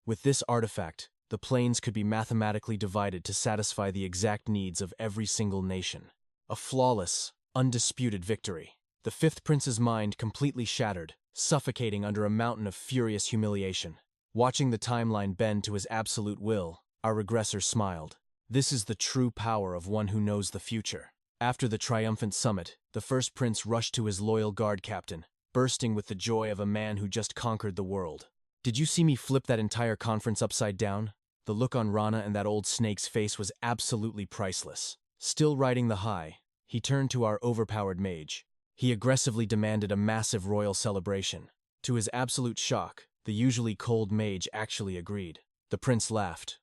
With this artifact, the plains could be mathematically divided to satisfy the exact needs of every single nation. A flawless, undisputed victory. The fifth prince's mind completely shattered, suffocating under a mountain of furious humiliation. Watching the timeline bend to his absolute will, our regressor smiled. This is the true power of one who knows the future. After the triumphant summit, the first prince rushed to his loyal guard captain, bursting with the joy of a man who just conquered the world. "Did you see me flip that entire conference upside down?" The look on Rana and that old snake's face was absolutely priceless. Still riding the high, he turned to our overpowered mage. He aggressively demanded a massive royal celebration. To his absolute shock, the usually cold mage actually agreed. The prince laughed.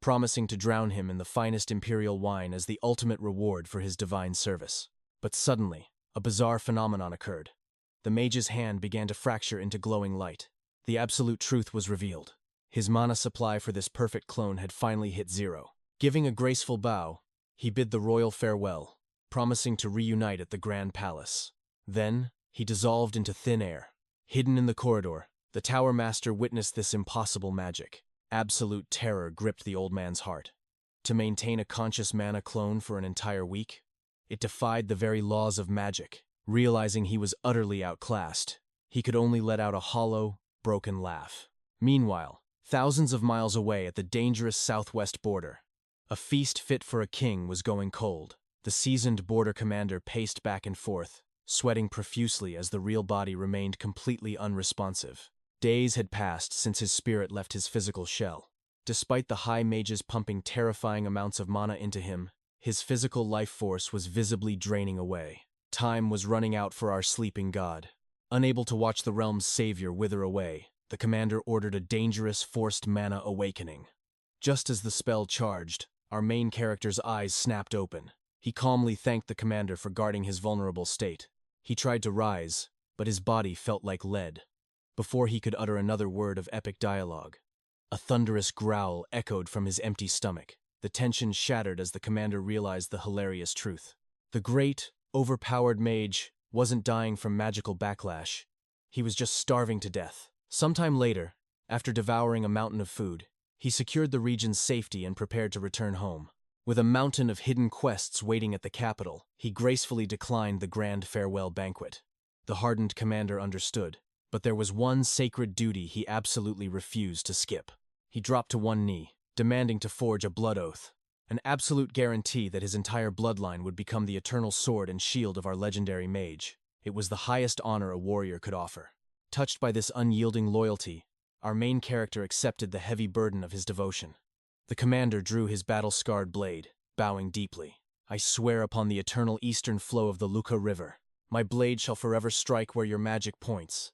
promising to drown him in the finest imperial wine as the ultimate reward for his divine service. But suddenly, a bizarre phenomenon occurred. The mage's hand began to fracture into glowing light. The absolute truth was revealed. His mana supply for this perfect clone had finally hit 0. Giving a graceful bow, he bid the royal farewell, promising to reunite at the Grand Palace. Then, he dissolved into thin air. Hidden in the corridor, the Tower Master witnessed this impossible magic. Absolute terror gripped the old man's heart. To maintain a conscious mana clone for an entire week? It defied the very laws of magic. Realizing he was utterly outclassed, he could only let out a hollow, broken laugh. Meanwhile, thousands of miles away at the dangerous southwest border, a feast fit for a king was going cold. The seasoned border commander paced back and forth, sweating profusely as the real body remained completely unresponsive. Days had passed since his spirit left his physical shell. Despite the high mages pumping terrifying amounts of mana into him, his physical life force was visibly draining away. Time was running out for our sleeping god. Unable to watch the realm's savior wither away, the commander ordered a dangerous, forced mana awakening. Just as the spell charged, our main character's eyes snapped open. He calmly thanked the commander for guarding his vulnerable state. He tried to rise, but his body felt like lead. Before he could utter another word of epic dialogue, a thunderous growl echoed from his empty stomach. The tension shattered as the commander realized the hilarious truth. The great, overpowered mage wasn't dying from magical backlash. He was just starving to death. Sometime later, after devouring a mountain of food, he secured the region's safety and prepared to return home. With a mountain of hidden quests waiting at the capital, he gracefully declined the grand farewell banquet. The hardened commander understood, but there was one sacred duty he absolutely refused to skip. He dropped to one knee, demanding to forge a blood oath, an absolute guarantee that his entire bloodline would become the eternal sword and shield of our legendary mage. It was the highest honor a warrior could offer. Touched by this unyielding loyalty, our main character accepted the heavy burden of his devotion. The commander drew his battle-scarred blade, bowing deeply. "I swear upon the eternal eastern flow of the Luka River, my blade shall forever strike where your magic points.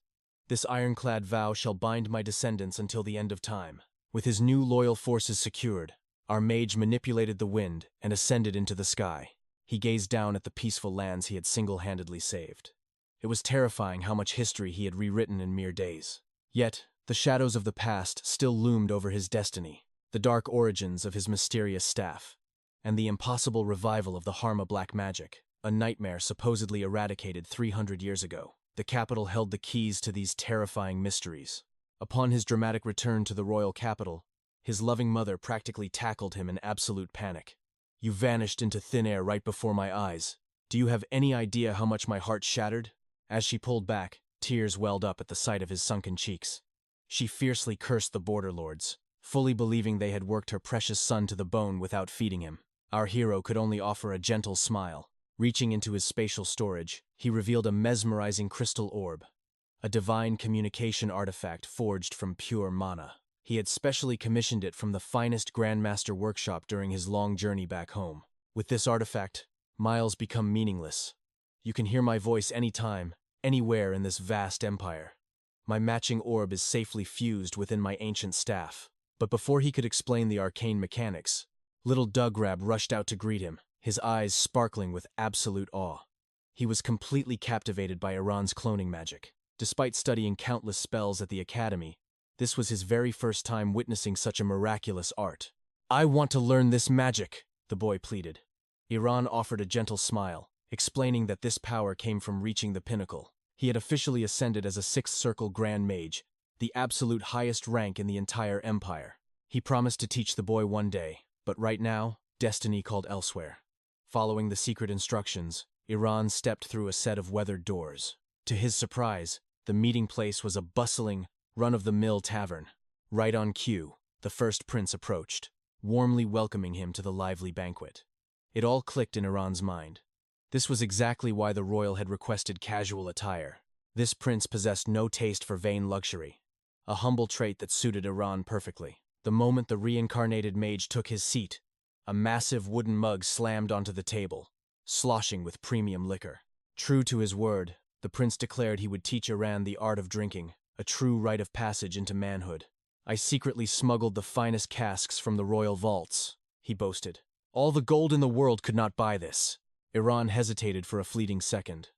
This ironclad vow shall bind my descendants until the end of time." With his new loyal forces secured, our mage manipulated the wind and ascended into the sky. He gazed down at the peaceful lands he had single-handedly saved. It was terrifying how much history he had rewritten in mere days. Yet, the shadows of the past still loomed over his destiny. The dark origins of his mysterious staff, and the impossible revival of the Harma black magic, a nightmare supposedly eradicated 300 years ago. The capital held the keys to these terrifying mysteries. Upon his dramatic return to the royal capital, his loving mother practically tackled him in absolute panic. "You vanished into thin air right before my eyes. Do you have any idea how much my heart shattered?" As she pulled back, tears welled up at the sight of his sunken cheeks. She fiercely cursed the border lords, fully believing they had worked her precious son to the bone without feeding him. Our hero could only offer a gentle smile. Reaching into his spatial storage, he revealed a mesmerizing crystal orb, a divine communication artifact forged from pure mana. He had specially commissioned it from the finest Grandmaster workshop during his long journey back home. With this artifact, miles become meaningless. You can hear my voice anytime, anywhere in this vast empire. My matching orb is safely fused within my ancient staff. But before he could explain the arcane mechanics, little Dugrab rushed out to greet him, his eyes sparkling with absolute awe. He was completely captivated by Iran's cloning magic. Despite studying countless spells at the academy, this was his very first time witnessing such a miraculous art. "I want to learn this magic," the boy pleaded. Iran offered a gentle smile, explaining that this power came from reaching the pinnacle. He had officially ascended as a sixth circle grand mage, the absolute highest rank in the entire empire. He promised to teach the boy one day, but right now, destiny called elsewhere. Following the secret instructions, Iran stepped through a set of weathered doors. To his surprise, the meeting place was a bustling, run-of-the-mill tavern. Right on cue, the first prince approached, warmly welcoming him to the lively banquet. It all clicked in Iran's mind. This was exactly why the royal had requested casual attire. This prince possessed no taste for vain luxury, a humble trait that suited Iran perfectly. The moment the reincarnated mage took his seat, a massive wooden mug slammed onto the table, sloshing with premium liquor. True to his word, the prince declared he would teach Iran the art of drinking, a true rite of passage into manhood. I secretly smuggled the finest casks from the royal vaults, he boasted. All the gold in the world could not buy this. Iran hesitated for a fleeting second.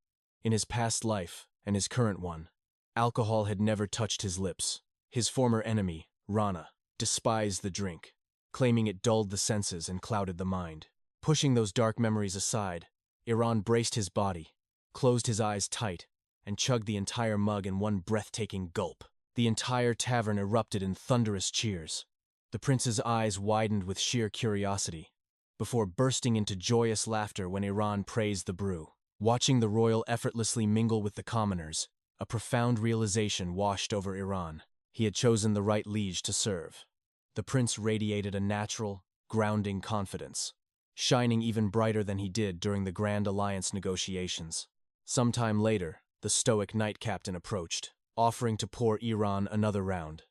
In his past life, and his current one, alcohol had never touched his lips. His former enemy, Rana, despised the drink, claiming it dulled the senses and clouded the mind. Pushing those dark memories aside, Iran braced his body, closed his eyes tight, and chugged the entire mug in one breathtaking gulp. The entire tavern erupted in thunderous cheers. The prince's eyes widened with sheer curiosity, before bursting into joyous laughter when Iran praised the brew. Watching the royal effortlessly mingle with the commoners, a profound realization washed over Iran. He had chosen the right liege to serve. The prince radiated a natural, grounding confidence, shining even brighter than he did during the Grand Alliance negotiations. Sometime later, the stoic knight captain approached, offering to pour Iran another round.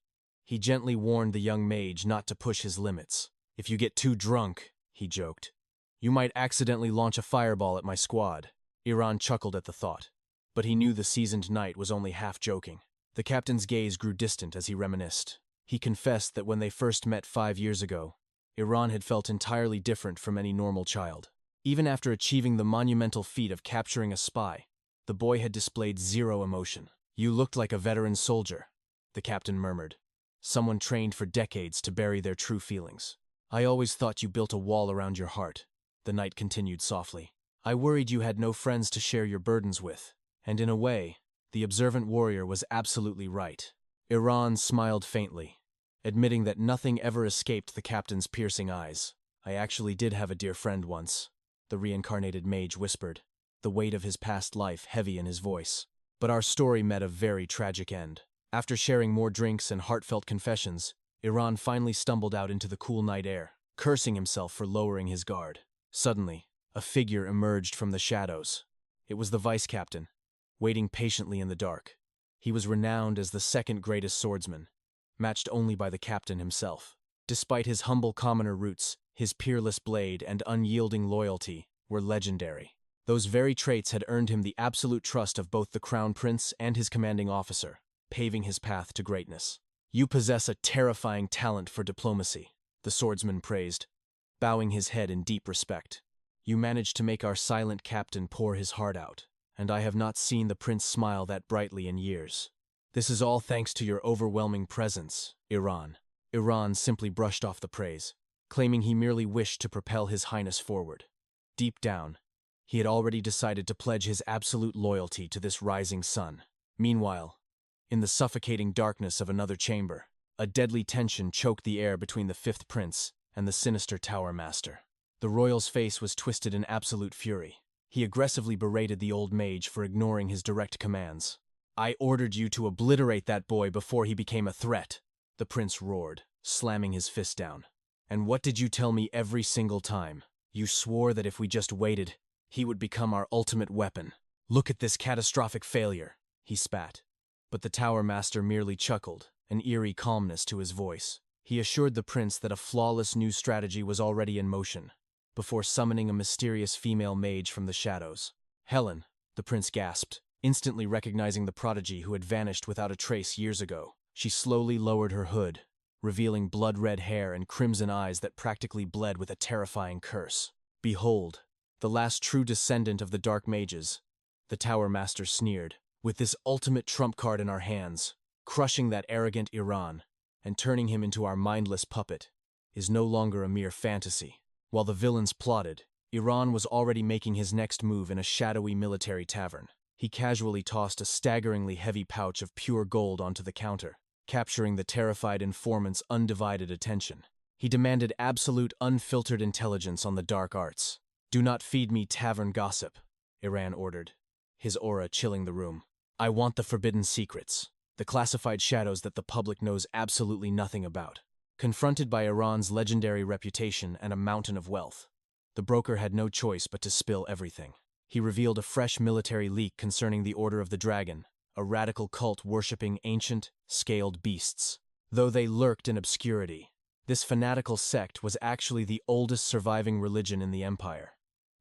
He gently warned the young mage not to push his limits. If you get too drunk, he joked, you might accidentally launch a fireball at my squad. Iran chuckled at the thought, but he knew the seasoned knight was only half joking. The captain's gaze grew distant as he reminisced. He confessed that when they first met 5 years ago, Iran had felt entirely different from any normal child. Even after achieving the monumental feat of capturing a spy, the boy had displayed zero emotion. You looked like a veteran soldier, the captain murmured. Someone trained for decades to bury their true feelings. I always thought you built a wall around your heart, the knight continued softly. I worried you had no friends to share your burdens with. And in a way, the observant warrior was absolutely right. Iran smiled faintly, admitting that nothing ever escaped the captain's piercing eyes. I actually did have a dear friend once, the reincarnated mage whispered, the weight of his past life heavy in his voice. But our story met a very tragic end. After sharing more drinks and heartfelt confessions, Iran finally stumbled out into the cool night air, cursing himself for lowering his guard. Suddenly, a figure emerged from the shadows. It was the vice captain, waiting patiently in the dark. He was renowned as the second greatest swordsman, matched only by the captain himself. Despite his humble commoner roots, his peerless blade and unyielding loyalty were legendary. Those very traits had earned him the absolute trust of both the crown prince and his commanding officer, paving his path to greatness. You possess a terrifying talent for diplomacy, the swordsman praised, bowing his head in deep respect. You managed to make our silent captain pour his heart out, and I have not seen the prince smile that brightly in years. This is all thanks to your overwhelming presence, Iran. Iran simply brushed off the praise, claiming he merely wished to propel His Highness forward. Deep down, he had already decided to pledge his absolute loyalty to this rising sun. Meanwhile, in the suffocating darkness of another chamber, a deadly tension choked the air between the fifth prince and the sinister tower master. The royal's face was twisted in absolute fury. He aggressively berated the old mage for ignoring his direct commands. I ordered you to obliterate that boy before he became a threat, the prince roared, slamming his fist down. And what did you tell me every single time? You swore that if we just waited, he would become our ultimate weapon. Look at this catastrophic failure, he spat. But the tower master merely chuckled, an eerie calmness to his voice. He assured the prince that a flawless new strategy was already in motion, before summoning a mysterious female mage from the shadows. Helen, the prince gasped, instantly recognizing the prodigy who had vanished without a trace years ago. She slowly lowered her hood, revealing blood-red hair and crimson eyes that practically bled with a terrifying curse. Behold, the last true descendant of the dark mages, the tower master sneered. With this ultimate trump card in our hands, crushing that arrogant Iran and turning him into our mindless puppet is no longer a mere fantasy. While the villains plotted, Iran was already making his next move in a shadowy military tavern. He casually tossed a staggeringly heavy pouch of pure gold onto the counter, capturing the terrified informant's undivided attention. He demanded absolute unfiltered intelligence on the dark arts. Do not feed me tavern gossip, Iran ordered, his aura chilling the room. I want the forbidden secrets, the classified shadows that the public knows absolutely nothing about. Confronted by Iran's legendary reputation and a mountain of wealth, the broker had no choice but to spill everything. He revealed a fresh military leak concerning the Order of the Dragon, a radical cult worshipping ancient, scaled beasts. Though they lurked in obscurity, this fanatical sect was actually the oldest surviving religion in the empire,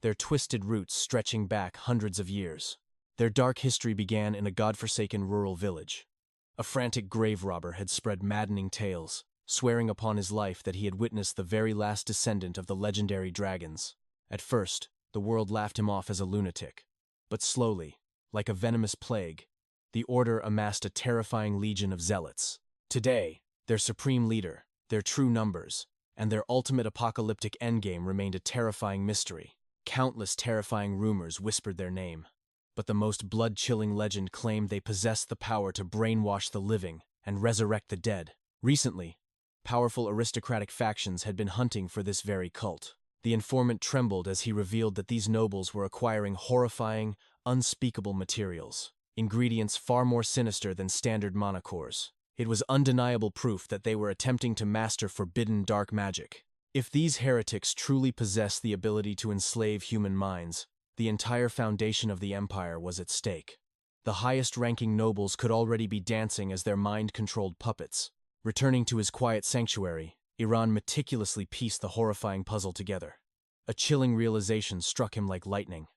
their twisted roots stretching back hundreds of years. Their dark history began in a godforsaken rural village, A frantic grave robber had spread maddening tales, swearing upon his life that he had witnessed the very last descendant of the legendary dragons. At first, the world laughed him off as a lunatic. But slowly, like a venomous plague, the Order amassed a terrifying legion of zealots. Today, their supreme leader, their true numbers, and their ultimate apocalyptic endgame remained a terrifying mystery. Countless terrifying rumors whispered their name, but the most blood-chilling legend claimed they possessed the power to brainwash the living and resurrect the dead. Recently, powerful aristocratic factions had been hunting for this very cult. The informant trembled as he revealed that these nobles were acquiring horrifying, unspeakable materials, ingredients far more sinister than standard manhwacores. It was undeniable proof that they were attempting to master forbidden dark magic. If these heretics truly possessed the ability to enslave human minds, the entire foundation of the empire was at stake. The highest-ranking nobles could already be dancing as their mind-controlled puppets. Returning to his quiet sanctuary, Iran meticulously pieced the horrifying puzzle together. A chilling realization struck him like lightning.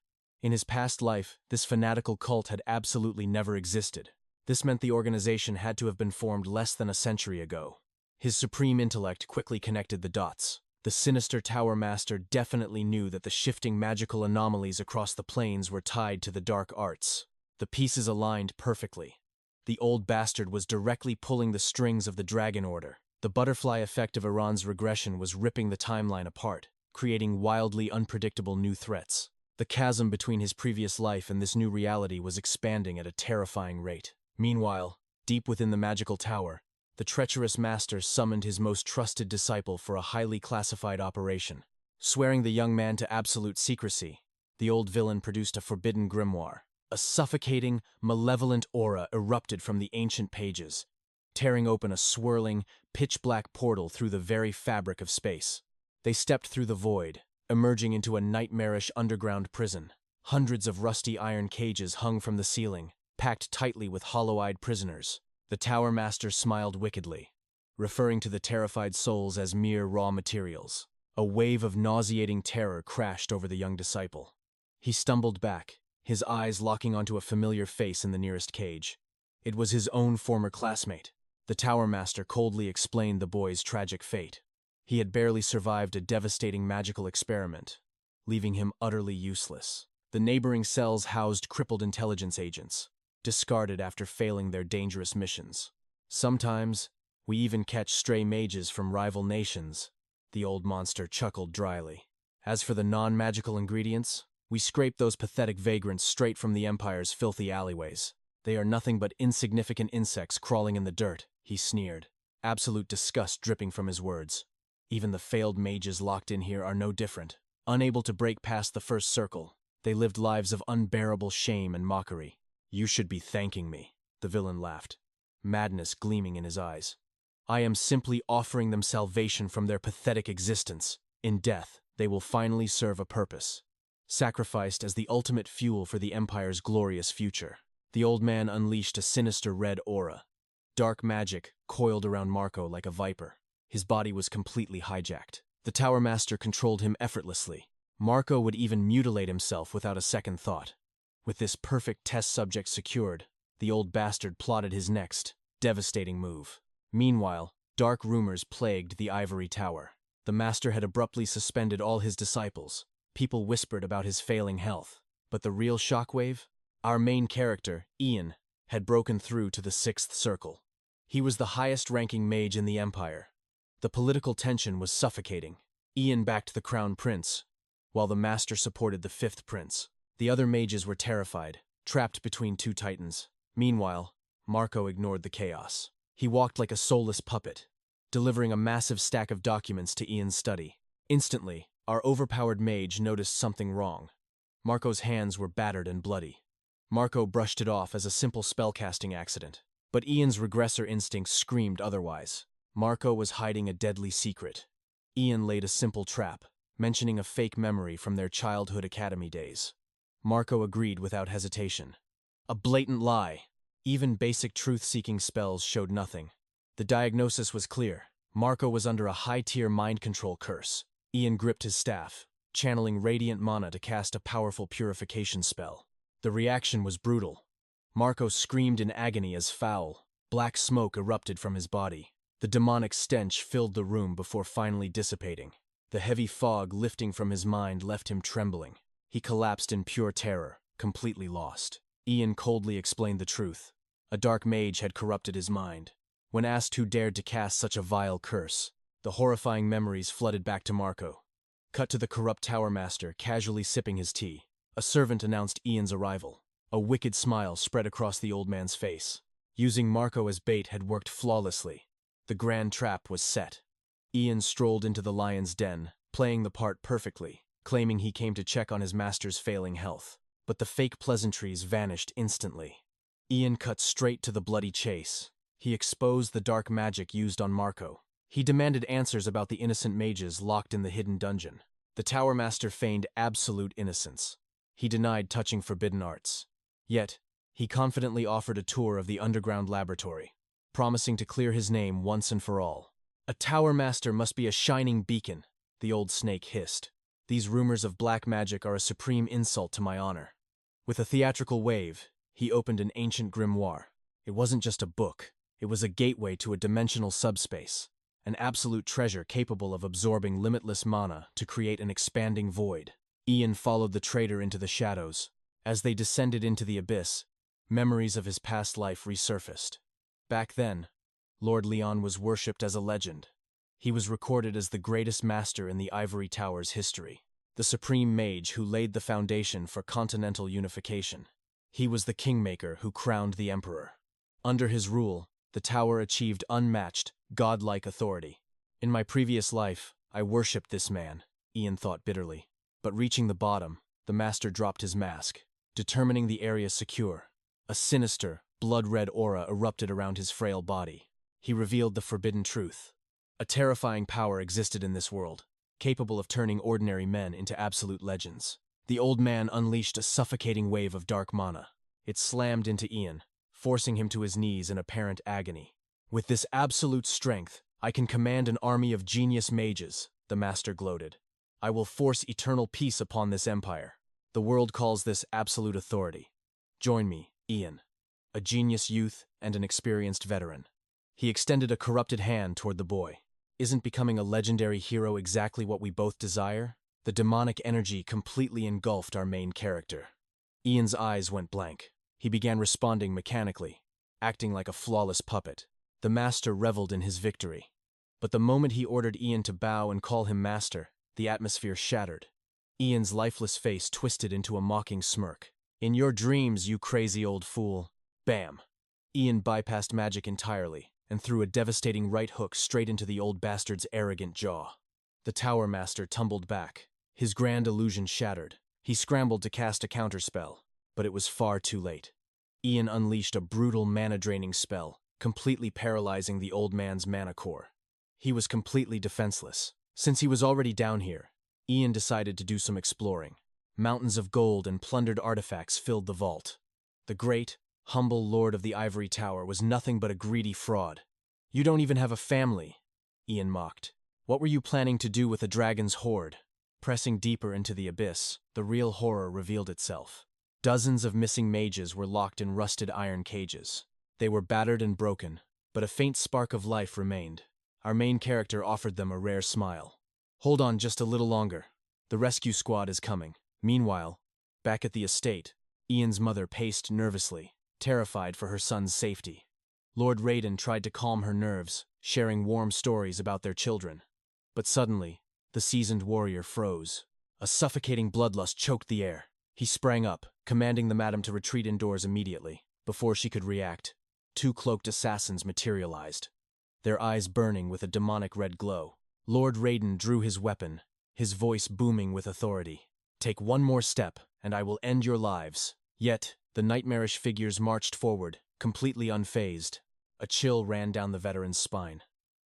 In his past life, this fanatical cult had absolutely never existed. This meant the organization had to have been formed less than a century ago. His supreme intellect quickly connected the dots. The sinister Tower Master definitely knew that the shifting magical anomalies across the plains were tied to the dark arts. The pieces aligned perfectly. The old bastard was directly pulling the strings of the Dragon Order. The butterfly effect of Iran's regression was ripping the timeline apart, creating wildly unpredictable new threats. The chasm between his previous life and this new reality was expanding at a terrifying rate. Meanwhile, deep within the magical tower, the treacherous master summoned his most trusted disciple for a highly classified operation. Swearing the young man to absolute secrecy, the old villain produced a forbidden grimoire. A suffocating, malevolent aura erupted from the ancient pages, tearing open a swirling, pitch-black portal through the very fabric of space. They stepped through the void, emerging into a nightmarish underground prison. Hundreds of rusty iron cages hung from the ceiling, packed tightly with hollow-eyed prisoners. The Tower Master smiled wickedly, referring to the terrified souls as mere raw materials. A wave of nauseating terror crashed over the young disciple. He stumbled back, his eyes locking onto a familiar face in the nearest cage. It was his own former classmate. The Tower Master coldly explained the boy's tragic fate. He had barely survived a devastating magical experiment, leaving him utterly useless. The neighboring cells housed crippled intelligence agents, discarded after failing their dangerous missions. Sometimes, we even catch stray mages from rival nations, the old monster chuckled dryly. As for the non-magical ingredients, we scrape those pathetic vagrants straight from the Empire's filthy alleyways. They are nothing but insignificant insects crawling in the dirt, he sneered, absolute disgust dripping from his words. Even the failed mages locked in here are no different. Unable to break past the first circle, they lived lives of unbearable shame and mockery. You should be thanking me, the villain laughed, madness gleaming in his eyes. I am simply offering them salvation from their pathetic existence. In death, they will finally serve a purpose, sacrificed as the ultimate fuel for the Empire's glorious future. The old man unleashed a sinister red aura. Dark magic coiled around Marco like a viper. His body was completely hijacked. The Tower Master controlled him effortlessly. Marco would even mutilate himself without a second thought. With this perfect test subject secured, the old bastard plotted his next, devastating move. Meanwhile, dark rumors plagued the ivory tower. The master had abruptly suspended all his disciples. People whispered about his failing health. But the real shockwave? Our main character, Ian, had broken through to the sixth circle. He was the highest-ranking mage in the Empire. The political tension was suffocating. Ian backed the Crown Prince, while the master supported the fifth prince. The other mages were terrified, trapped between two titans. Meanwhile, Marco ignored the chaos. He walked like a soulless puppet, delivering a massive stack of documents to Ian's study. Instantly, our overpowered mage noticed something wrong. Marco's hands were battered and bloody. Marco brushed it off as a simple spellcasting accident. But Ian's regressor instinct screamed otherwise. Marco was hiding a deadly secret. Ian laid a simple trap, mentioning a fake memory from their childhood academy days. Marco agreed without hesitation. A blatant lie. Even basic truth-seeking spells showed nothing. The diagnosis was clear. Marco was under a high-tier mind control curse. Ian gripped his staff, channeling radiant mana to cast a powerful purification spell. The reaction was brutal. Marco screamed in agony as foul, Black smoke erupted from his body. The demonic stench filled the room before finally dissipating. The heavy fog lifting from his mind left him trembling. He collapsed in pure terror, completely lost. Ian coldly explained the truth. A dark mage had corrupted his mind. When asked who dared to cast such a vile curse, the horrifying memories flooded back to Marco. Cut to the corrupt tower master casually sipping his tea. A servant announced Ian's arrival. A wicked smile spread across the old man's face. Using Marco as bait had worked flawlessly. The grand trap was set. Ian strolled into the lion's den, playing the part perfectly, claiming he came to check on his master's failing health. But the fake pleasantries vanished instantly. Ian cut straight to the bloody chase. He exposed the dark magic used on Marco. He demanded answers about the innocent mages locked in the hidden dungeon. The tower master feigned absolute innocence. He denied touching forbidden arts. Yet, he confidently offered a tour of the underground laboratory, promising to clear his name once and for all. A tower master must be a shining beacon, the old snake hissed. These rumors of black magic are a supreme insult to my honor. With a theatrical wave, he opened an ancient grimoire. It wasn't just a book. It was a gateway to a dimensional subspace, an absolute treasure capable of absorbing limitless mana to create an expanding void. Ian followed the traitor into the shadows. As they descended into the abyss, memories of his past life resurfaced. Back then, Lord Leon was worshipped as a legend. He was recorded as the greatest master in the Ivory Tower's history, the supreme mage who laid the foundation for continental unification. He was the kingmaker who crowned the emperor. Under his rule, the tower achieved unmatched, godlike authority. In my previous life, I worshipped this man, Ian thought bitterly. But reaching the bottom, the master dropped his mask, determining the area secure. A sinister, blood-red aura erupted around his frail body. He revealed the forbidden truth. A terrifying power existed in this world, capable of turning ordinary men into absolute legends. The old man unleashed a suffocating wave of dark mana. It slammed into Ian, forcing him to his knees in apparent agony. With this absolute strength, I can command an army of genius mages, the master gloated. I will force eternal peace upon this empire. The world calls this absolute authority. Join me, Ian, a genius youth and an experienced veteran. He extended a corrupted hand toward the boy. Isn't becoming a legendary hero exactly what we both desire? The demonic energy completely engulfed our main character. Ian's eyes went blank. He began responding mechanically, acting like a flawless puppet. The master reveled in his victory. But the moment he ordered Ian to bow and call him master, the atmosphere shattered. Ian's lifeless face twisted into a mocking smirk. In your dreams, you crazy old fool. Bam! Ian bypassed magic entirely and threw a devastating right hook straight into the old bastard's arrogant jaw. The tower master tumbled back. His grand illusion shattered. He scrambled to cast a counterspell, but it was far too late. Ian unleashed a brutal mana-draining spell, completely paralyzing the old man's mana core. He was completely defenseless. Since he was already down here, Ian decided to do some exploring. Mountains of gold and plundered artifacts filled the vault. The great, humble lord of the Ivory Tower was nothing but a greedy fraud. You don't even have a family, Ian mocked. What were you planning to do with a dragon's hoard? Pressing deeper into the abyss, the real horror revealed itself. Dozens of missing mages were locked in rusted iron cages. They were battered and broken, but a faint spark of life remained. Our main character offered them a rare smile. Hold on just a little longer. The rescue squad is coming. Meanwhile, back at the estate, Ian's mother paced nervously, terrified for her son's safety. Lord Raiden tried to calm her nerves, sharing warm stories about their children. But suddenly, the seasoned warrior froze. A suffocating bloodlust choked the air. He sprang up, commanding the madam to retreat indoors immediately. Before she could react, two cloaked assassins materialized, their eyes burning with a demonic red glow. Lord Raiden drew his weapon, his voice booming with authority. Take one more step, and I will end your lives. Yet, the nightmarish figures marched forward, completely unfazed. A chill ran down the veteran's spine.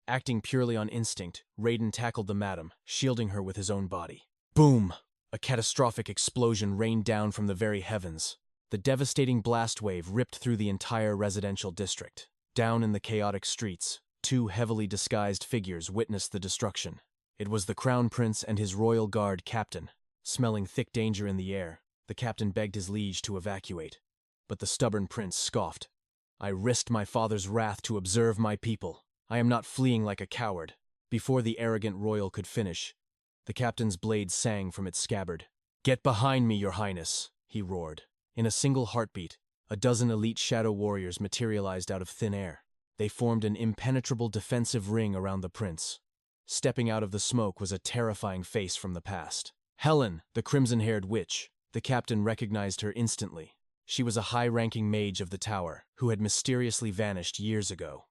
Acting purely on instinct, Raiden tackled the madam, shielding her with his own body. Boom! A catastrophic explosion rained down from the very heavens. The devastating blast wave ripped through the entire residential district. Down in the chaotic streets, two heavily disguised figures witnessed the destruction. It was the Crown Prince and his royal guard captain. Smelling thick danger in the air, the captain begged his liege to evacuate. But the stubborn prince scoffed. I risked my father's wrath to observe my people. I am not fleeing like a coward. Before the arrogant royal could finish, the captain's blade sang from its scabbard. Get behind me, your highness, he roared. In a single heartbeat, a dozen elite shadow warriors materialized out of thin air. They formed an impenetrable defensive ring around the prince. Stepping out of the smoke was a terrifying face from the past. Helen, the crimson-haired witch. The captain recognized her instantly. She was a high-ranking mage of the tower, who had mysteriously vanished years ago.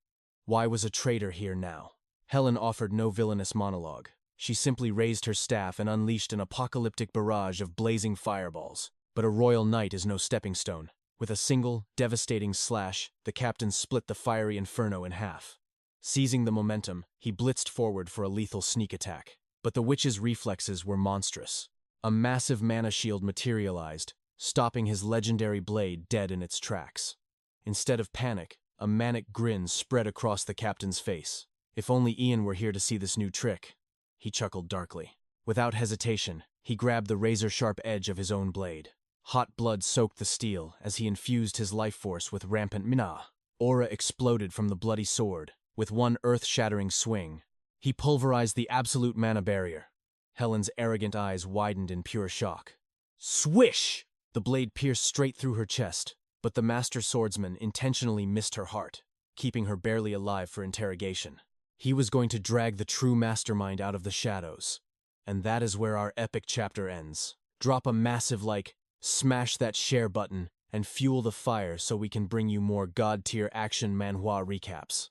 Why was a traitor here now? Helen offered no villainous monologue. She simply raised her staff and unleashed an apocalyptic barrage of blazing fireballs. But a royal knight is no stepping stone. With a single, devastating slash, the captain split the fiery inferno in half. Seizing the momentum, he blitzed forward for a lethal sneak attack. But the witch's reflexes were monstrous. A massive mana shield materialized, stopping his legendary blade dead in its tracks. Instead of panic, a manic grin spread across the captain's face. If only Ian were here to see this new trick. He chuckled darkly. Without hesitation, he grabbed the razor-sharp edge of his own blade. Hot blood soaked the steel as he infused his life force with rampant mana. Aura exploded from the bloody sword. With one earth-shattering swing, he pulverized the absolute mana barrier. Helen's arrogant eyes widened in pure shock. Swish! The blade pierced straight through her chest, but the master swordsman intentionally missed her heart, keeping her barely alive for interrogation. He was going to drag the true mastermind out of the shadows. And that is where our epic chapter ends. Drop a massive like, smash that share button, and fuel the fire so we can bring you more god-tier action manhwa recaps.